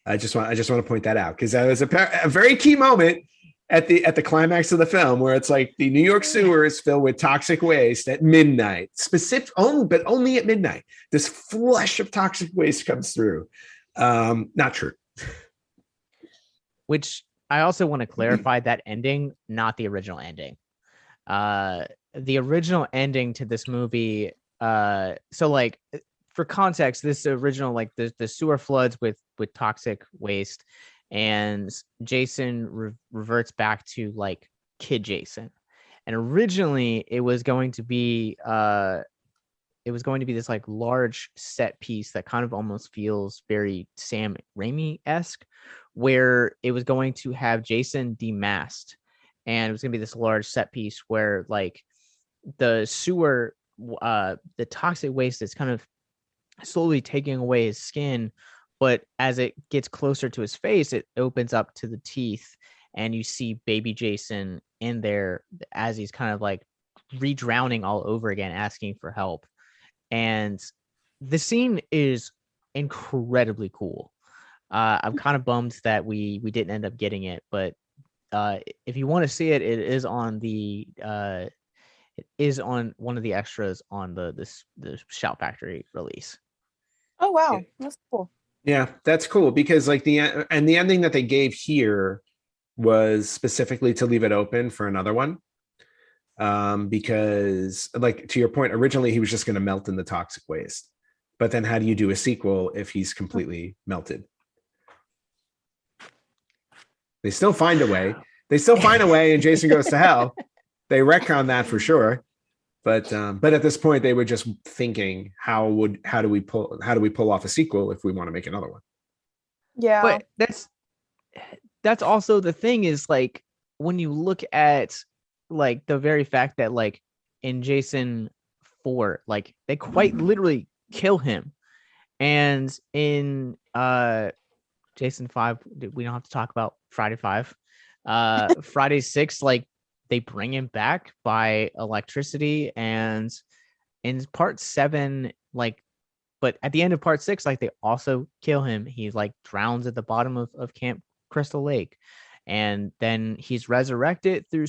I just want to point that out, because that was a very key moment at the climax of the film, where it's like the New York sewers filled with toxic waste at midnight, but only at midnight. This flush of toxic waste comes through. Not true. Which I also want to clarify, that ending, not the original ending. The original ending to this movie. So like, for context, this original, like the sewer floods with toxic waste, and Jason reverts back to like kid Jason. And originally it was going to be this like large set piece that kind of almost feels very Sam Raimi-esque, where it was going to have Jason demasked, and it was going to be this large set piece where like the sewer, the toxic waste is kind of slowly taking away his skin, but as it gets closer to his face, it opens up to the teeth, and you see baby Jason in there as he's kind of like re-drowning all over again, asking for help. And the scene is incredibly cool. I'm kind of bummed that we didn't end up getting it, but if you want to see it, it is on one of the extras on the Shout Factory release. Oh wow, that's cool. Yeah, that's cool, because like the ending that they gave here was specifically to leave it open for another one. Because like, to your point, originally he was just going to melt in the toxic waste, but then how do you do a sequel if he's completely melted? They still find a way. And Jason goes to hell. They retcon that for sure. But at this point, they were just thinking, how do we pull off a sequel if we want to make another one? Yeah, but that's also the thing, is like, when you look at like the very fact that like in Jason 4, like they quite literally kill him, and in Jason 5, we don't have to talk about Friday 5. Friday 6, like they bring him back by electricity, and in part 7, like, but at the end of part 6, like they also kill him. He like drowns at the bottom of Camp Crystal Lake, and then he's resurrected through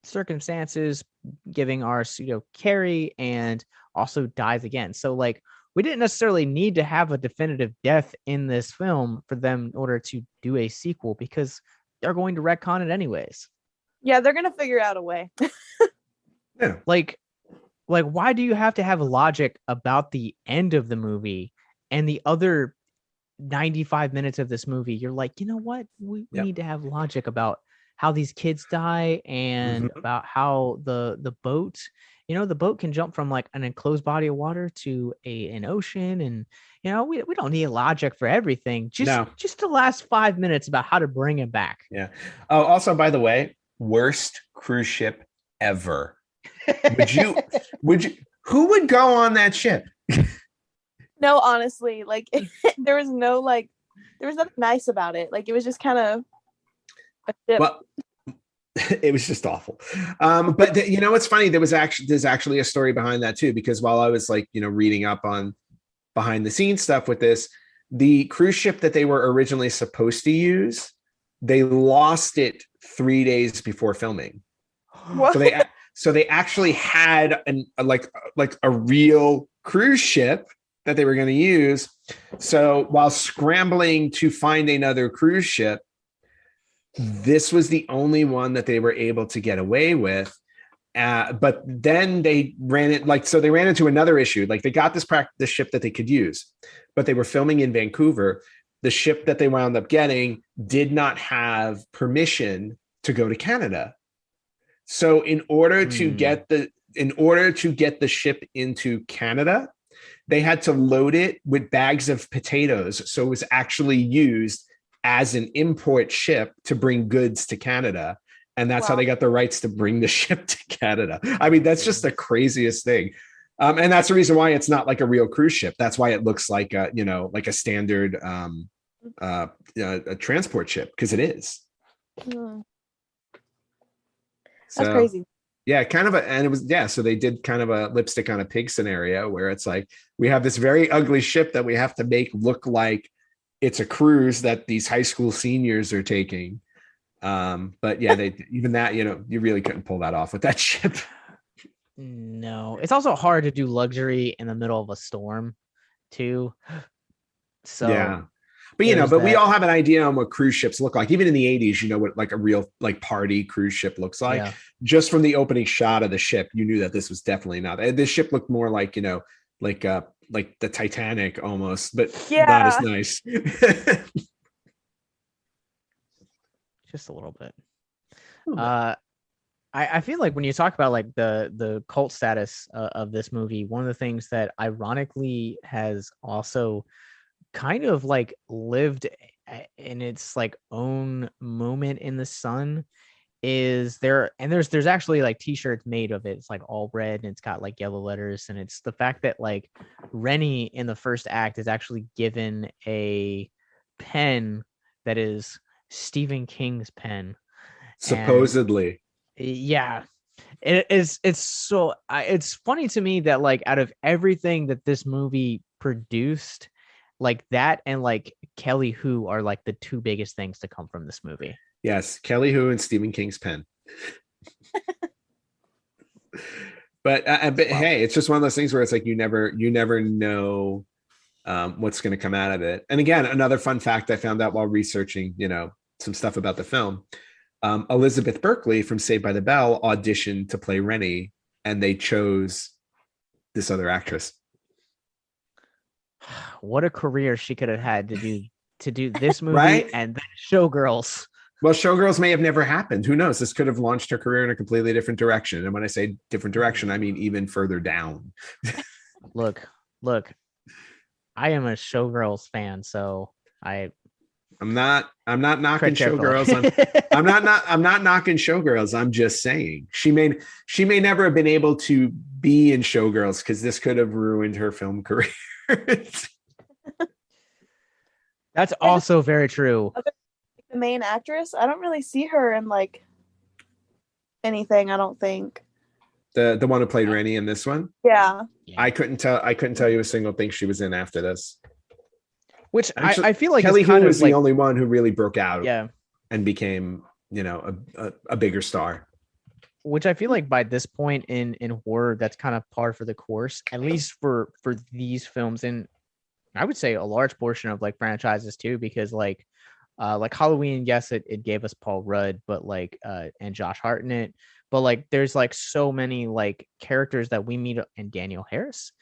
circumstances, giving our pseudo Carrie, and also dies again. So like, we didn't necessarily need to have a definitive death in this film for them in order to do a sequel, because they're going to retcon it anyways. Yeah, they're gonna figure out a way. Yeah. Like why do you have to have logic about the end of the movie, and the other 95 minutes of this movie you're like, you know what, we need to have logic about how these kids die, and about how the boat, you know, the boat can jump from like an enclosed body of water to an ocean, and you know, we don't need logic for everything. Just the last 5 minutes about how to bring it back. Yeah. Oh, also, by the way, worst cruise ship ever. Would you who would go on that ship? No, honestly, like there was nothing nice about it. Like it was just kind of a ship. Well, it was just awful. But you know what's funny? There's actually a story behind that too, because while I was like, you know, reading up on behind the scenes stuff with this, the cruise ship that they were originally supposed to use, they lost it 3 days before filming. What? So they actually had like a real cruise ship that they were going to use. So while scrambling to find another cruise ship, this was the only one that they were able to get away with. But then they ran into another issue. Like, they got this ship that they could use, but they were filming in Vancouver. The ship that they wound up getting did not have permission to go to Canada. So in order to get the ship into Canada, they had to load it with bags of potatoes. So it was actually used as an import ship to bring goods to Canada. And that's how they got the rights to bring the ship to Canada. I mean, that's just the craziest thing. And that's the reason why it's not like a real cruise ship. That's why it looks like like a standard a transport ship, because it is. That's crazy. Yeah, so they did kind of a lipstick on a pig scenario where it's like, we have this very ugly ship that we have to make look like it's a cruise that these high school seniors are taking. But yeah, you really couldn't pull that off with that ship. No, it's also hard to do luxury in the middle of a storm too. So yeah. But we all have an idea on what cruise ships look like. Even in the 80s, what like a real like party cruise ship looks like. Yeah. Just from the opening shot of the ship, you knew that this was definitely not. This ship looked more like, like the Titanic almost, but not as nice. Just a little bit. I feel like when you talk about like the cult status of this movie, one of the things that ironically has also kind of like lived in its like own moment in the sun is there's actually like t-shirts made of it. It's like all red and it's got like yellow letters, and it's the fact that like Rennie in the first act is actually given a pen that is Stephen King's pen, supposedly. Yeah, it's funny to me that like out of everything that this movie produced, like that and like Kelly Hu are like the two biggest things to come from this movie. Yes, Kelly Hu and Stephen King's pen. But hey, it's just one of those things where it's like you never know what's going to come out of it. And again, another fun fact I found out while researching, some stuff about the film. Elizabeth Berkley from Saved by the Bell auditioned to play Rennie, and they chose this other actress. What a career she could have had to do this movie right? And then Showgirls. Well, Showgirls may have never happened. Who knows? This could have launched her career in a completely different direction. And when I say different direction, I mean even further down. Look, I am a Showgirls fan, so I'm not knocking Showgirls. I'm not knocking Showgirls. I'm just saying she may never have been able to be in Showgirls because this could have ruined her film career. That's also very true. The main actress, I don't really see her in like anything. I don't think the one who played Rennie in this one. Yeah. I couldn't tell you a single thing she was in after this. Which actually, I feel like Kelly Hu was like, the only one who really broke out. Yeah. And became a bigger star. Which I feel like by this point in horror, that's kind of par for the course, at least for these films, and I would say a large portion of like franchises too, because like Halloween, yes, it gave us Paul Rudd, but like and Josh Hartnett, but like there's like so many like characters that we meet, and Daniel Harris.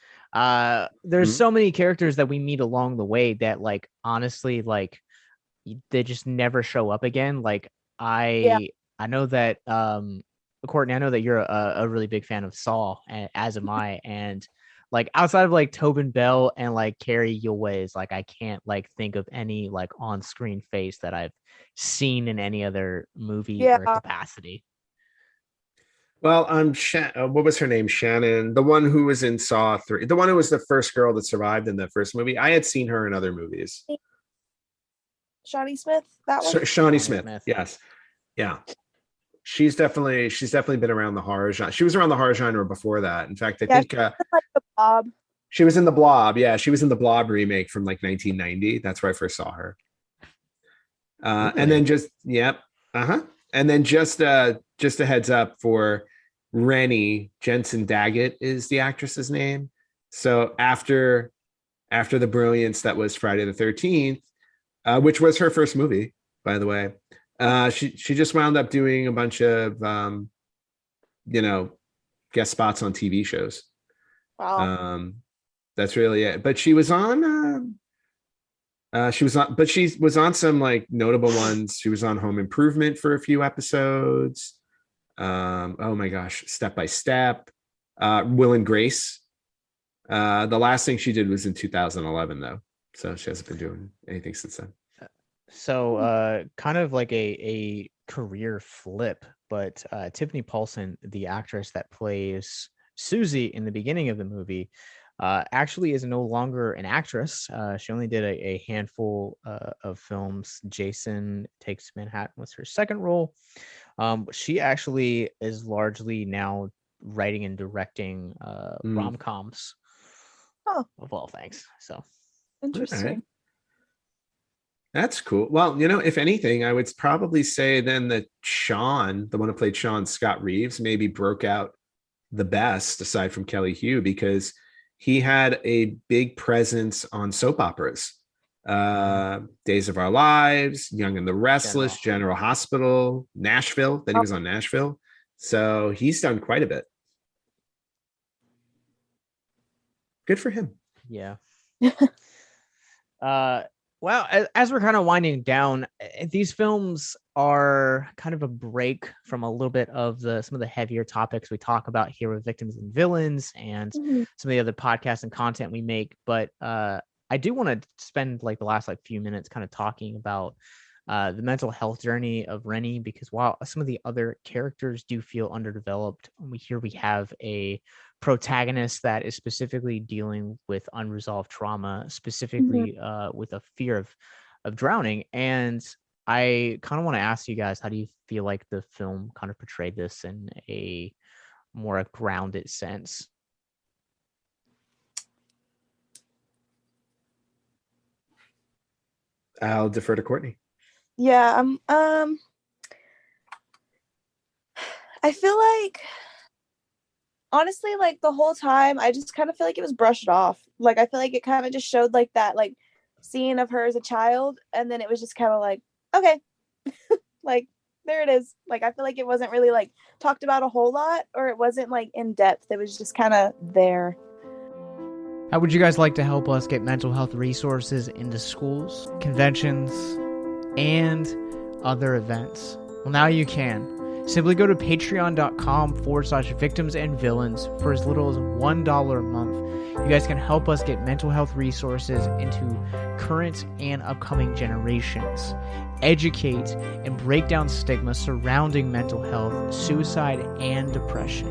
There's so many characters that we meet along the way that like honestly like they just never show up again. Like I know that Courtney, I know that you're a really big fan of Saw, as am I, and like outside of like Tobin Bell and like Carrie Elwes, like I can't like think of any like on-screen face that I've seen in any other movie or capacity. Well, what was her name? Shannon, the one who was in Saw 3, the one who was the first girl that survived in the first movie. I had seen her in other movies. Shawnee Smith, that one. Shawnee Smith, yes, yeah. She's definitely been around the horror genre. She was around the horror genre before that. In fact, I think like the Bob. She was in the Blob. Yeah, she was in the Blob remake from like 1990. That's where I first saw her. And then and then just a heads up for Rennie, Jensen Daggett is the actress's name. So after the brilliance that was Friday the 13th, which was her first movie, by the way, she just wound up doing a bunch of guest spots on TV shows. Wow. That's really it. But she was on some like notable ones. She was on Home Improvement for a few episodes. Oh my gosh, Step by Step, Will and Grace. The last thing she did was in 2011 though. So she hasn't been doing anything since then. So kind of like a career flip, but Tiffany Paulson, the actress that plays Susie in the beginning of the movie, actually is no longer an actress. She only did a handful of films. Jason Takes Manhattan was her second role. She actually is largely now writing and directing rom-coms of all things. So Interesting. Right. That's cool. Well, if anything, I would probably say then that Sean, the one who played Sean, Scott Reeves, maybe broke out the best aside from Kelly Hu, because he had a big presence on soap operas. Days of Our Lives, Young and the Restless, General Hospital, Nashville. Then he was on Nashville. So he's done quite a bit. Good for him. Yeah. Well, as we're kind of winding down, these films are kind of a break from a little bit of some of the heavier topics we talk about here with Victims and Villains and some of the other podcasts and content we make. But I do want to spend like the last few minutes kind of talking about the mental health journey of Rennie, because while some of the other characters do feel underdeveloped, we have a protagonist that is specifically dealing with unresolved trauma, specifically with a fear of drowning. And I kind of want to ask you guys, how do you feel like the film kind of portrayed this in a more grounded sense? I'll defer to Courtney. Yeah, I feel like, honestly, like the whole time, I just kind of feel like it was brushed off. Like, I feel like it kind of just showed like that, like scene of her as a child. And then it was just kind of like, okay, like there it is. Like, I feel like it wasn't really like talked about a whole lot, or it wasn't like in depth. It was just kind of there. How would you guys like to help us get mental health resources into schools, conventions, and other events? Well, now you can. Simply go to patreon.com/victims and villains for as little as $1 a month. You guys can help us get mental health resources into current and upcoming generations, educate and break down stigma surrounding mental health, suicide, and depression.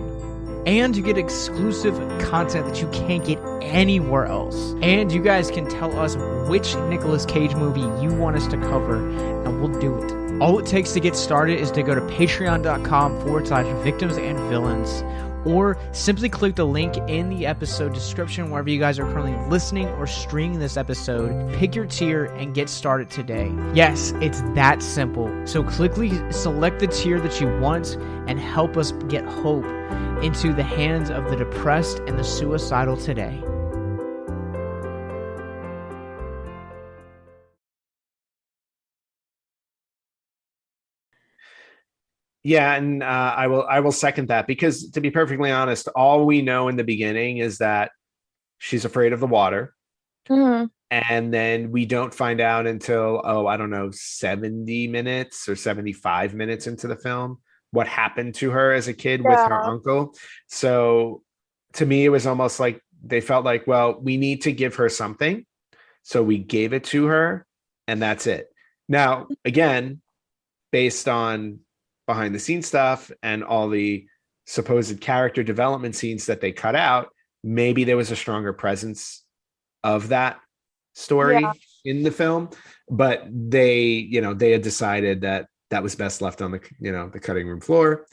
And you get exclusive content that you can't get anywhere else. And you guys can tell us which Nicolas Cage movie you want us to cover, and we'll do it. All it takes to get started is to go to patreon.com/victims and villains, or simply click the link in the episode description wherever you guys are currently listening or streaming this episode. Pick your tier and get started today. Yes, it's that simple. So quickly select the tier that you want and help us get hope into the hands of the depressed and the suicidal today. Yeah, and I will second that, because to be perfectly honest, all we know in the beginning is that she's afraid of the water. And then we don't find out until, 70 minutes or 75 minutes into the film what happened to her as a kid with her uncle. So to me, it was almost like they felt like, well, we need to give her something. So we gave it to her, and that's it. Now, again, based on behind the scenes stuff and all the supposed character development scenes that they cut out, maybe there was a stronger presence of that story in the film, but they had decided that was best left on the cutting room floor.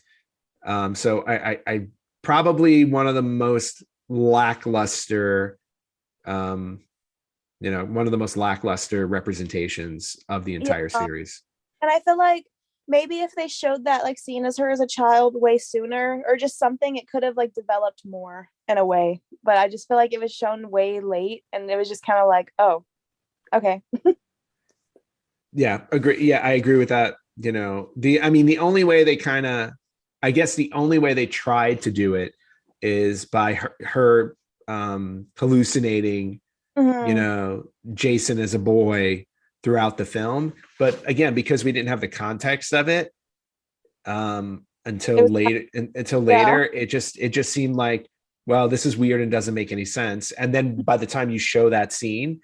So I probably one of the most lackluster one of the most lackluster representations of the entire series. And I feel like maybe if they showed that like scene as her as a child way sooner, or just something, it could have like developed more in a way. But I just feel like it was shown way late, and it was just kind of like, oh, okay. Yeah, agree. Yeah, I agree with that. The only way they the only way they tried to do it is by her hallucinating, Jason as a boy throughout the film. But again, because we didn't have the context of it until later, it just seemed like, well, this is weird and doesn't make any sense. And then by the time you show that scene,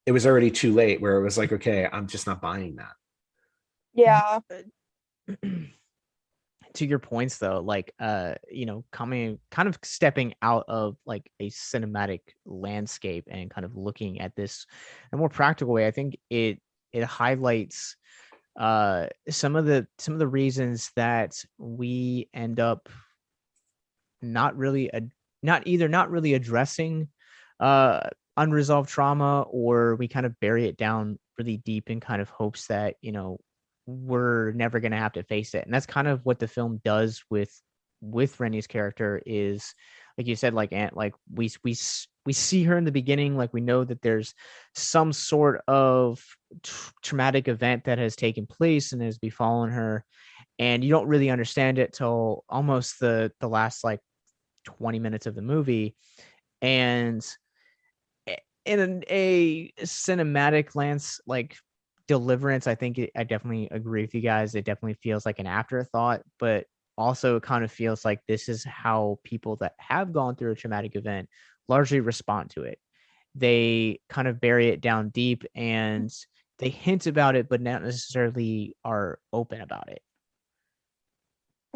it was already too late, where it was like, okay, I'm just not buying that. Yeah. To your points though, like coming kind of stepping out of like a cinematic landscape and kind of looking at this in a more practical way, I think it highlights some of the reasons that we end up not really addressing unresolved trauma, or we kind of bury it down really deep in kind of hopes that we're never going to have to face it. And that's kind of what the film does with Rennie's character, is like you said, like Aunt, like we see her in the beginning, like we know that there's some sort of traumatic event that has taken place and has befallen her, and you don't really understand it till almost the last like 20 minutes of the movie. And in a cinematic like deliverance, I think I definitely agree with you guys. It definitely feels like an afterthought, but also it kind of feels like this is how people that have gone through a traumatic event largely respond to it. They kind of bury it down deep and they hint about it, but not necessarily are open about it.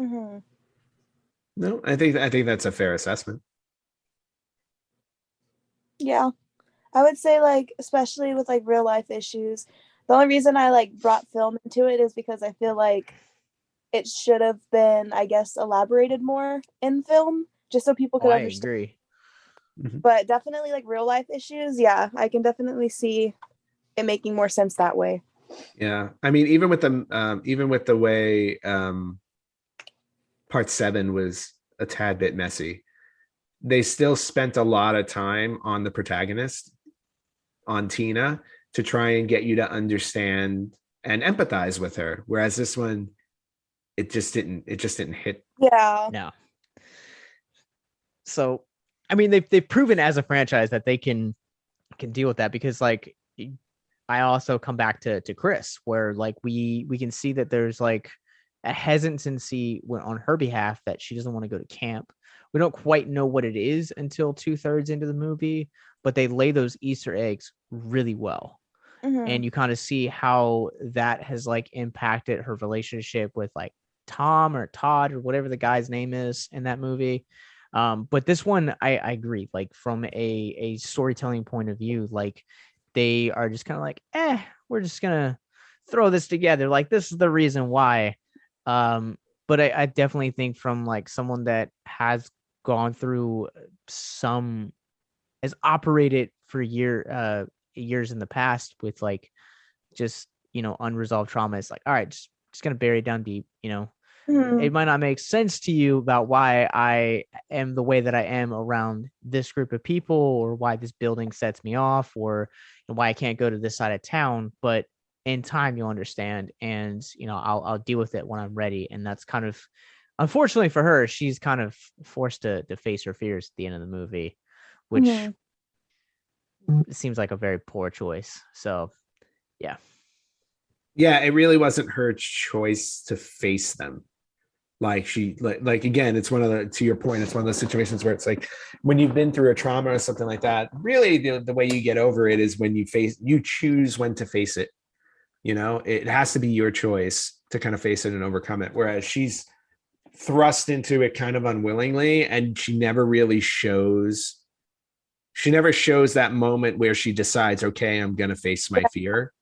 Mm-hmm. No, I think that's a fair assessment. Yeah. I would say, like, especially with like real life issues, the only reason I like brought film into it is because I feel like it should have been, I guess, elaborated more in film, just so people could understand. I agree. But definitely like real life issues, yeah, I can definitely see it making more sense that way. Yeah, I mean, even with the way part 7 was a tad bit messy, they still spent a lot of time on the protagonist, on Tina, to try and get you to understand and empathize with her. Whereas this one, it just didn't hit. Yeah. No. So, I mean, they've proven as a franchise that they can deal with that, because like I also come back to Chris, where like we can see that there's like a hesitancy on her behalf that she doesn't want to go to camp. We don't quite know what it is until 2/3 into the movie, but they lay those Easter eggs really well. Mm-hmm. And you kind of see how that has like impacted her relationship with like Tom or Todd or whatever the guy's name is in that movie. But this one, I agree, like from a storytelling point of view, like they are just kind of like, we're just gonna throw this together, like this is the reason why. But I definitely think from like someone that has gone through has operated for years in the past with like just unresolved trauma, it's like, all right, just gonna bury it down deep. Mm-hmm. It might not make sense to you about why I am the way that I am around this group of people, or why this building sets me off, or why I can't go to this side of town, but in time you'll understand, and I'll deal with it when I'm ready. And that's kind of, unfortunately for her, she's kind of forced to face her fears at the end of the movie, which seems like a very poor choice. So yeah, it really wasn't her choice to face them. Like she like again, it's one of the, to your point, it's one of those situations where it's like when you've been through a trauma or something like that, really the way you get over it is when you choose when to face it. It has to be your choice to kind of face it and overcome it. Whereas she's thrust into it kind of unwillingly, and she never shows that moment where she decides, okay, I'm going to face my fear.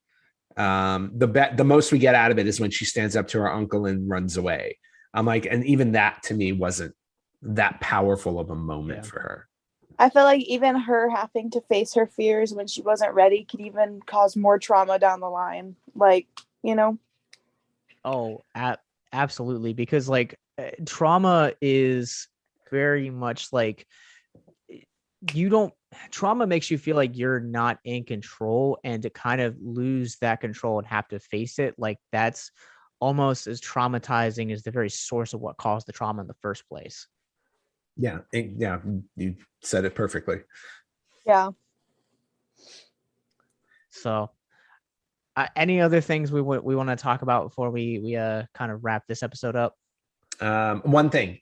The most we get out of it is when she stands up to her uncle and runs away. I'm like, and even that to me wasn't that powerful of a moment for her. I feel like even her having to face her fears when she wasn't ready could even cause more trauma down the line. Like, you know? Oh, absolutely. Because like trauma is very much like trauma makes you feel like you're not in control, and to kind of lose that control and have to face it, like that's almost as traumatizing as the very source of what caused the trauma in the first place. Yeah, you said it perfectly. Yeah. So any other things we want to talk about before we kind of wrap this episode up? One thing,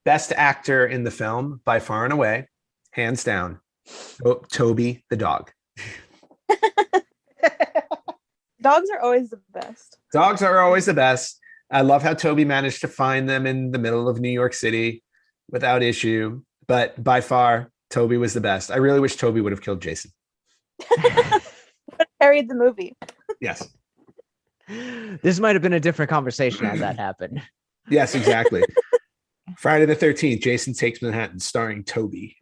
best actor in the film by far and away, hands down, Toby the dog. Dogs are always the best. Dogs are always the best. I love how Toby managed to find them in the middle of New York City without issue, but by far, Toby was the best. I really wish Toby would have killed Jason. Carried the movie. Yes. This might have been a different conversation had that happened. Yes, exactly. Friday the 13th, Jason Takes Manhattan, starring Toby.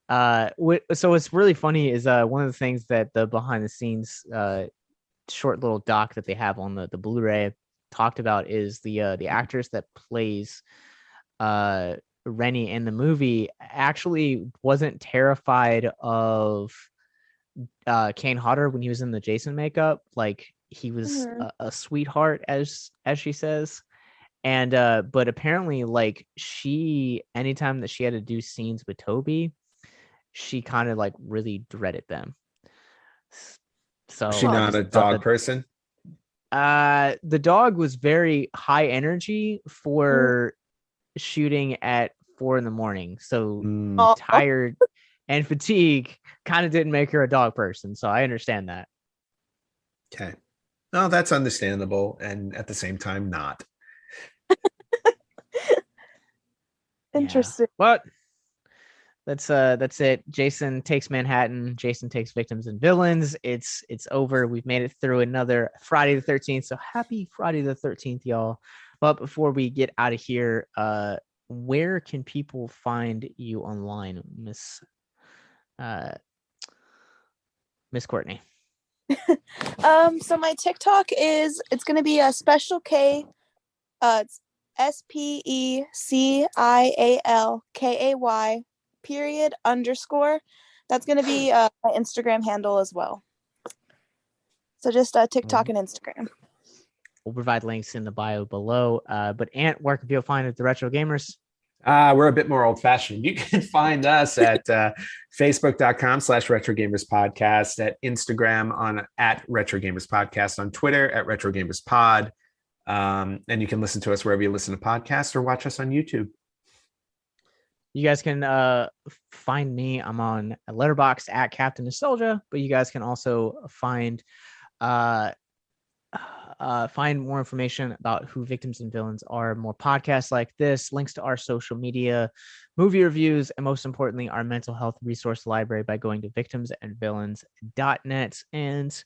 So what's really funny is one of the things that the behind the scenes short little doc that they have on the Blu-ray talked about is the actress that plays Rennie in the movie actually wasn't terrified of Kane Hodder when he was in the Jason makeup. Like he was a sweetheart, as she says. And but apparently, like anytime that she had to do scenes with Toby, she kind of like really dreaded them. So is she not a dog person? The dog was very high energy for shooting at 4 a.m. So tired and fatigue kind of didn't make her a dog person. So I understand that. Okay. No, that's understandable. And at the same time, not. Interesting. Yeah. But that's it. Jason Takes Manhattan. Jason Takes Victims and Villains. It's over. We've made it through another Friday the 13th. So happy Friday the 13th, y'all. But before we get out of here, where can people find you online, Miss Courtney? So my TikTok it's gonna be a special K. It's SPECIALKAY _. That's gonna be my Instagram handle as well. So just TikTok and Instagram. We'll provide links in the bio below. But Ant, where can people find it? The Retro Gamers? We're a bit more old-fashioned. You can find us at facebook.com/RetroGamersPodcast, at Instagram at RetroGamersPodcast, on Twitter at RetroGamersPod. And you can listen to us wherever you listen to podcasts or watch us on YouTube. You guys can find me. I'm on Letterboxd at Captain Nostalgia, but you guys can also find more information about who Victims and Villains are, more podcasts like this, links to our social media, movie reviews, and most importantly, our mental health resource library by going to victimsandvillains.net. And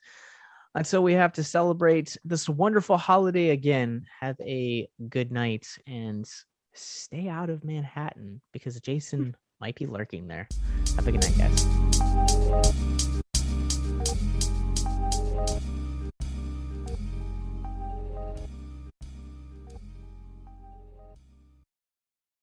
until we have to celebrate this wonderful holiday again, have a good night and stay out of Manhattan because Jason might be lurking there. Have a good night, guys.